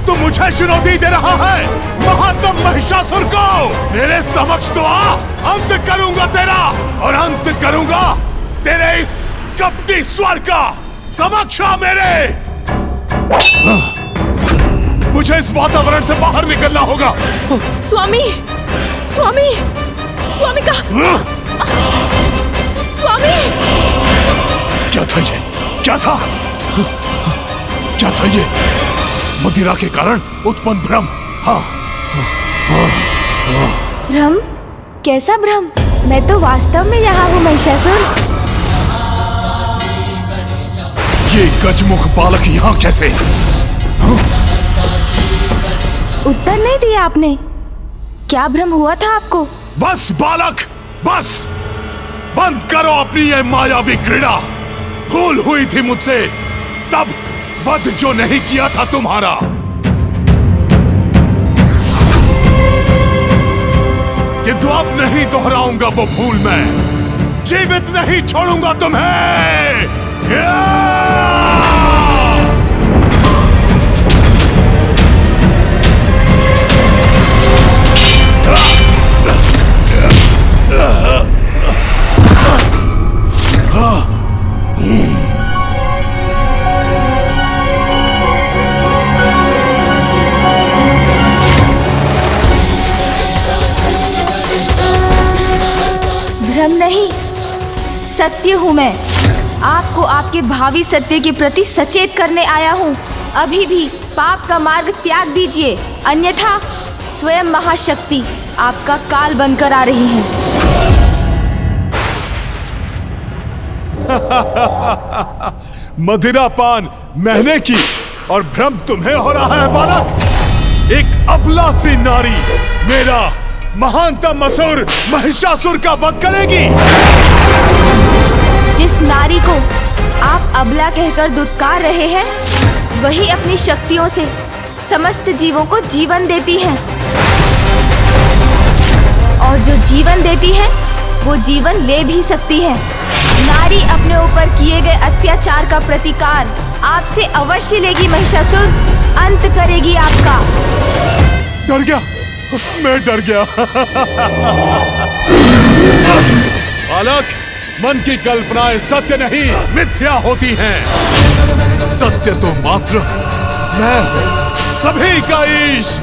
तू मुझे चुनौती दे रहा है? महानतम महिषासुर को मेरे समक्ष तो आ, अंत करूंगा तेरा, और अंत करूंगा तेरे इस कपटी स्वर का। समक्ष आ मेरे। मुझे इस वातावरण से बाहर निकलना होगा। स्वामी, स्वामी, स्वामी का स्वामी। क्या था ये? क्या था? क्या था ये? मदिरा के कारण उत्पन्न भ्रम। हाँ, भ्रम? कैसा भ्रम? मैं तो वास्तव में यहाँ हूँ महिषासुर। ये गजमुख बालक यहाँ कैसे? उत्तर नहीं दिया आपने। क्या भ्रम हुआ था आपको? बस बालक, बस बंद करो अपनी ये मायावी क्रीड़ा। भूल हुई थी मुझसे तब वध जो नहीं किया था तुम्हारा। किंतु अब नहीं दोहराऊंगा वो भूल मैं। जीवित नहीं छोड़ूंगा तुम्हें। भ्रम नहीं, सत्य हूं मैं। आपको आपके भावी सत्य के प्रति सचेत करने आया हूं। अभी भी पाप का मार्ग त्याग दीजिए, अन्यथा स्वयं महाशक्ति आपका काल बनकर आ रही है। मदिरापान मैंने की और भ्रम तुम्हें हो रहा है बालक। एक अबला सी नारी मेरा महानतम असुर महिषासुर का वध करेगी। जिस नारी को आप अबला कहकर दुत्कार रहे हैं, वही अपनी शक्तियों से समस्त जीवों को जीवन देती हैं। और जो जीवन देती है वो जीवन ले भी सकती है। नारी अपने ऊपर किए गए अत्याचार का प्रतिकार आपसे अवश्य लेगी महिषासुर, अंत करेगी आपका। डर गया, मैं डर गया। बालक, मन की कल्पनाएं सत्य नहीं मिथ्या होती हैं। सत्य तो मात्र मैं हूं, सभी का ईश,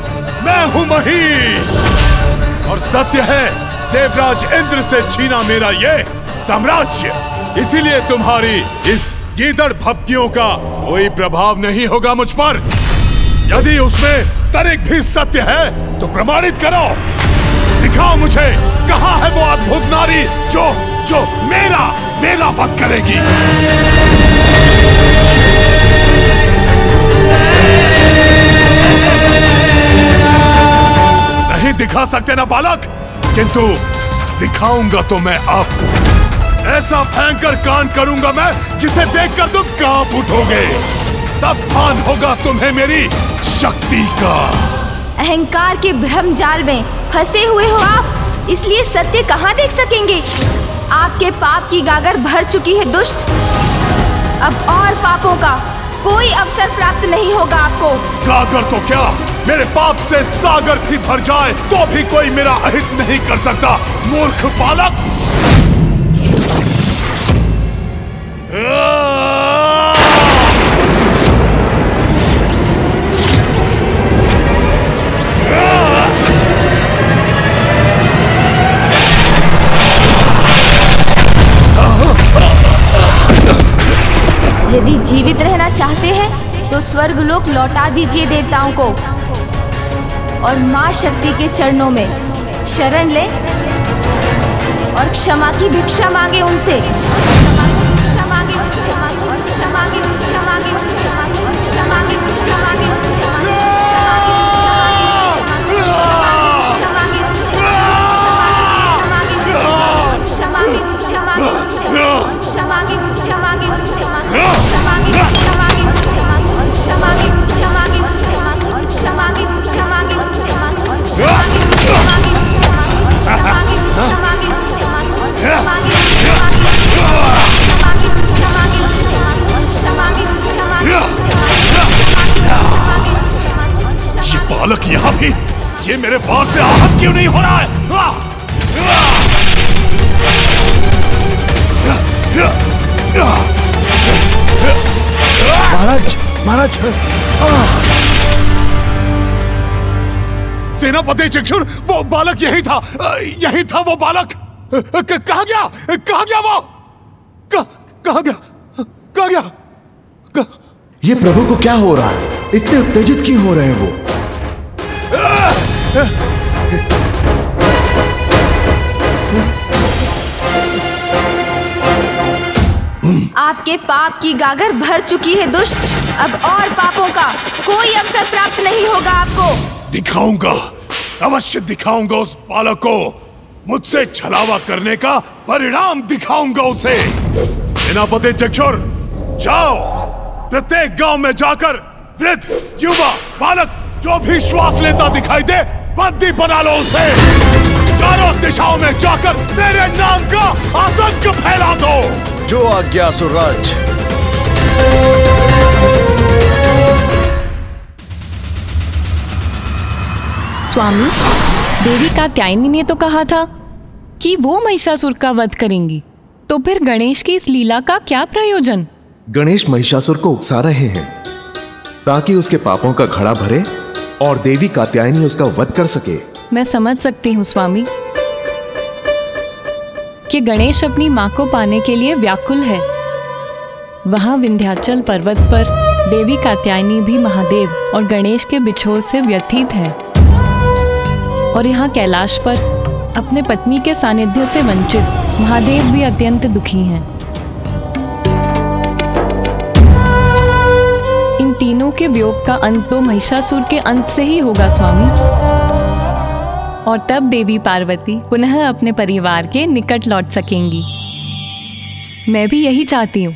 मैं हूं महिष। और सत्य है देवराज इंद्र से छीना मेरा ये साम्राज्य। इसीलिए तुम्हारी इस गीदड़ भपकियों का कोई प्रभाव नहीं होगा मुझ पर। यदि उसमें तनिक भी सत्य है तो प्रमाणित करो, दिखाओ मुझे कहां है वो अद्भुत नारी जो मेरा वध करेगी। नहीं दिखा सकते ना बालक, किंतु दिखाऊंगा तो मैं आपको। ऐसा भयंकर कांड करूंगा मैं जिसे देखकर तुम कांप उठोगे। तब भान होगा तुम्हें मेरी शक्ति का। अहंकार के भ्रम जाल में फंसे हुए हो आप, इसलिए सत्य कहाँ देख सकेंगे। आपके पाप की गागर भर चुकी है दुष्ट। अब और पापों का कोई अवसर प्राप्त नहीं होगा आपको। गागर तो क्या, मेरे पाप से सागर भी भर जाए तो भी कोई मेरा अहित नहीं कर सकता, मूर्ख बालक। यदि जीवित रहना चाहते हैं तो स्वर्गलोक लौटा दीजिए देवताओं को और मां शक्ति के चरणों में शरण ले और क्षमा की भिक्षा मांगे उनसे। ये बालक यहाँ भी, ये मेरे वार से आहत क्यों नहीं हो रहा है? महाराज सेनापति चक्षुर, वो बालक यही था वो बालक। कहाँ गया वो? कहाँ गया? ये प्रभु को क्या हो रहा है? इतने उत्तेजित क्यों हो रहे हैं वो? आपके पाप की गागर भर चुकी है दुष्ट। अब और पापों का कोई अवसर प्राप्त नहीं होगा आपको। दिखाऊंगा, अवश्य दिखाऊंगा उस बालक को। मुझसे छलावा करने का परिणाम दिखाऊंगा उसे। सेनापति चक्षुर, जाओ प्रत्येक गांव में जाकर वृद्ध, युवा, बालक जो भी श्वास लेता दिखाई दे बंदी बना लो उसे। चारों दिशाओं में जाकर मेरे नाम का आतंक फैला दो। जो आज्ञा सुरराज। स्वामी, देवी कात्यायनी ने तो कहा था कि वो महिषासुर का वध करेंगी, तो फिर गणेश की इस लीला का क्या प्रयोजन? गणेश महिषासुर को उकसा रहे हैं ताकि उसके पापों का घड़ा भरे और देवी कात्यायनी उसका वध कर सके। मैं समझ सकती हूँ स्वामी कि गणेश अपनी माँ को पाने के लिए व्याकुल है। वहाँ विंध्याचल पर्वत पर देवी कात्यायनी भी महादेव और गणेश के बिछोह से व्यथित है, और यहाँ कैलाश पर अपने पत्नी के सानिध्य से वंचित महादेव भी अत्यंत दुखी हैं। इन तीनों के वियोग का अंत तो महिषासुर के अंत से ही होगा स्वामी, और तब देवी पार्वती पुनः अपने परिवार के निकट लौट सकेंगी। मैं भी यही चाहती हूँ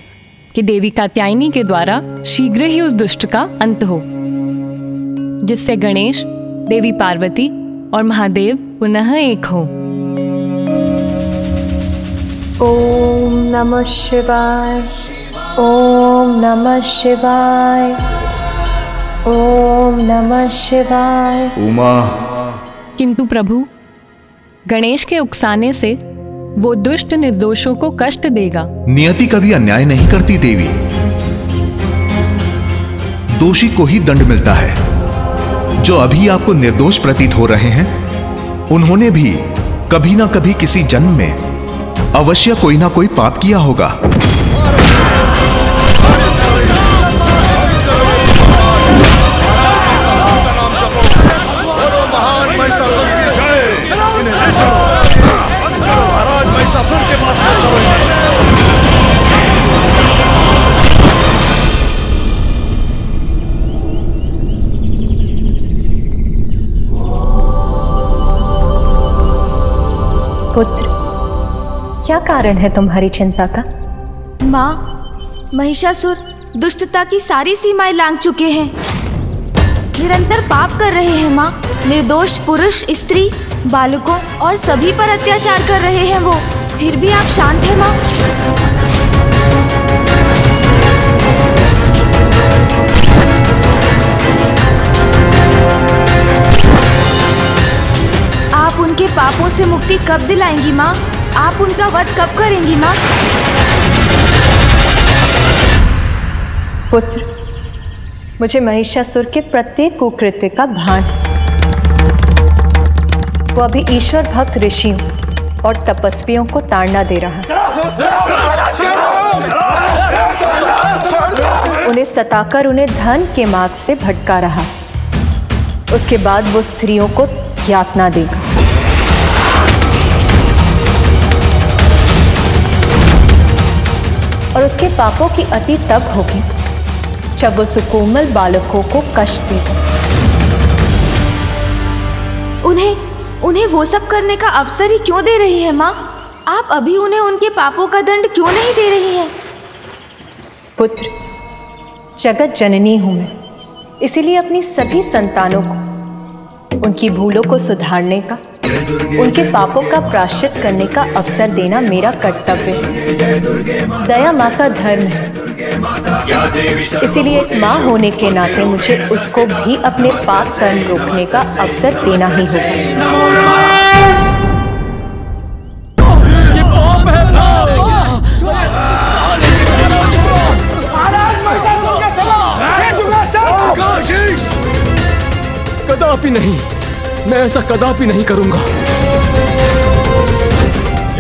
कि, देवी कात्यायनी के द्वारा शीघ्र ही उस दुष्ट का अंत हो। जिससे गणेश, देवी पार्वती और महादेव पुनः एक हो। ओम नमः शिवाय, ओम नमः शिवाय, ओम नमः शिवाय। उमा। किंतु प्रभु, गणेश के उकसाने से वो दुष्ट निर्दोषों को कष्ट देगा। नियति कभी अन्याय नहीं करती देवी। दोषी को ही दंड मिलता है। जो अभी आपको निर्दोष प्रतीत हो रहे हैं, उन्होंने भी कभी ना कभी किसी जन्म में अवश्य कोई ना कोई पाप किया होगा। पुत्र, क्या कारण है तुम्हारी चिंता का? माँ, महिषासुर दुष्टता की सारी सीमाएं लांघ चुके हैं। निरंतर पाप कर रहे हैं माँ। निर्दोष पुरुष, स्त्री, बालकों और सभी पर अत्याचार कर रहे हैं वो। फिर भी आप शांत हैं माँ? आप उनके पापों से मुक्ति कब दिलाएंगी माँ? आप उनका वध कब करेंगी माँ? पुत्र, मुझे महिषासुर के प्रत्येक कुकृत्य का भान है। वो अभी ईश्वर भक्त ऋषियों और तपस्वियों को ताड़ना दे रहा है। उन्हें सताकर उन्हें धन के मार्ग से भटका रहा। उसके बाद वो स्त्रियों को यातना देगा। और उसके पापों की अति तब होगी जब वो सुकोमल बालकों को कष्ट देगा। उन्हें वो सब करने का अवसर ही क्यों दे रही है माँ? आप अभी उन्हें उनके पापों का दंड क्यों नहीं दे रही हैं? पुत्र, जगत जननी हूं मैं, इसीलिए अपनी सभी संतानों को उनकी भूलों को सुधारने का, उनके पापों का प्रायश्चित करने का अवसर देना मेरा कर्तव्य है। दया माँ का धर्म है। इसीलिए एक माँ होने के नाते मुझे उसको भी अपने पाप कर्म रोकने का अवसर देना ही होगा। कदापि नहीं, मैं ऐसा कदापि नहीं करूंगा।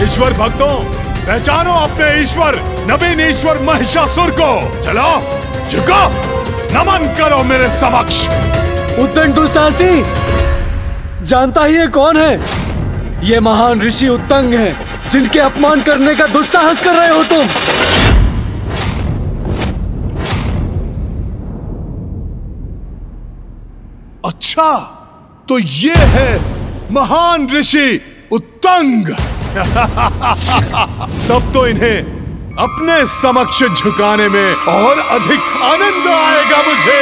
ईश्वर भक्तों, पहचानो अपने ईश्वर, नवीन ईश्वर महिषासुर को। चलो, झुको, नमन करो मेरे समक्ष। उत्तंग दुस्साहसी, जानता ही है कौन है? ये महान ऋषि उत्तंग हैं, जिनके अपमान करने का दुस्साहस कर रहे हो तुम। अच्छा, तो ये है महान ऋषि उत्तंग। तब तो इन्हें अपने समक्ष झुकाने में और अधिक आनंद आएगा मुझे।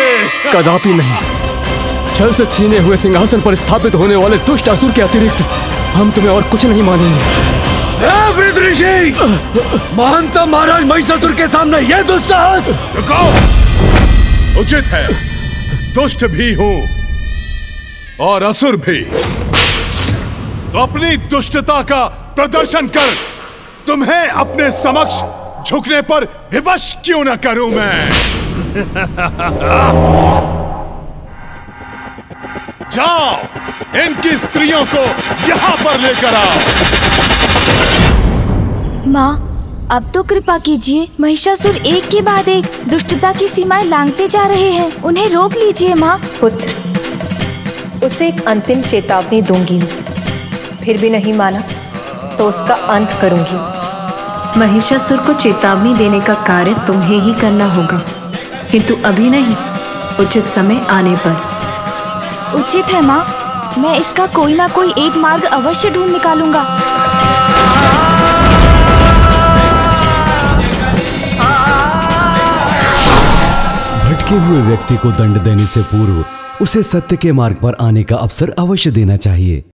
कदापि नहीं। छल से छीने हुए सिंहासन पर स्थापित होने वाले दुष्ट असुर के अतिरिक्त हम तुम्हें और कुछ नहीं मानेंगे। वृद्ध ऋषि, महानतम महाराज महिषासुर के सामने यह दुस्साहस। रुको, उचित है। दुष्ट भी हूं और असुर भी, तो अपनी दुष्टता का प्रदर्शन कर तुम्हें अपने समक्ष झुकने पर विवश क्यों न करूं मैं। जाओ, इनकी स्त्रियों को यहां पर लेकर आओ। माँ, अब तो कृपा कीजिए। महिषासुर एक के बाद एक दुष्टता की सीमाएं लांघते जा रहे हैं। उन्हें रोक लीजिए माँ। पुत्र, उसे एक अंतिम चेतावनी दूंगी। फिर भी नहीं माना तो उसका अंत करूंगी। महिषासुर को चेतावनी देने का कार्य तुम्हें ही करना होगा, किंतु अभी नहीं, उचित समय आने पर। उचित है माँ, मैं इसका कोई ना कोई एक मार्ग अवश्य ढूंढ निकालूंगा। भटके हुए व्यक्ति को दंड देने से पूर्व उसे सत्य के मार्ग पर आने का अवसर अवश्य देना चाहिए।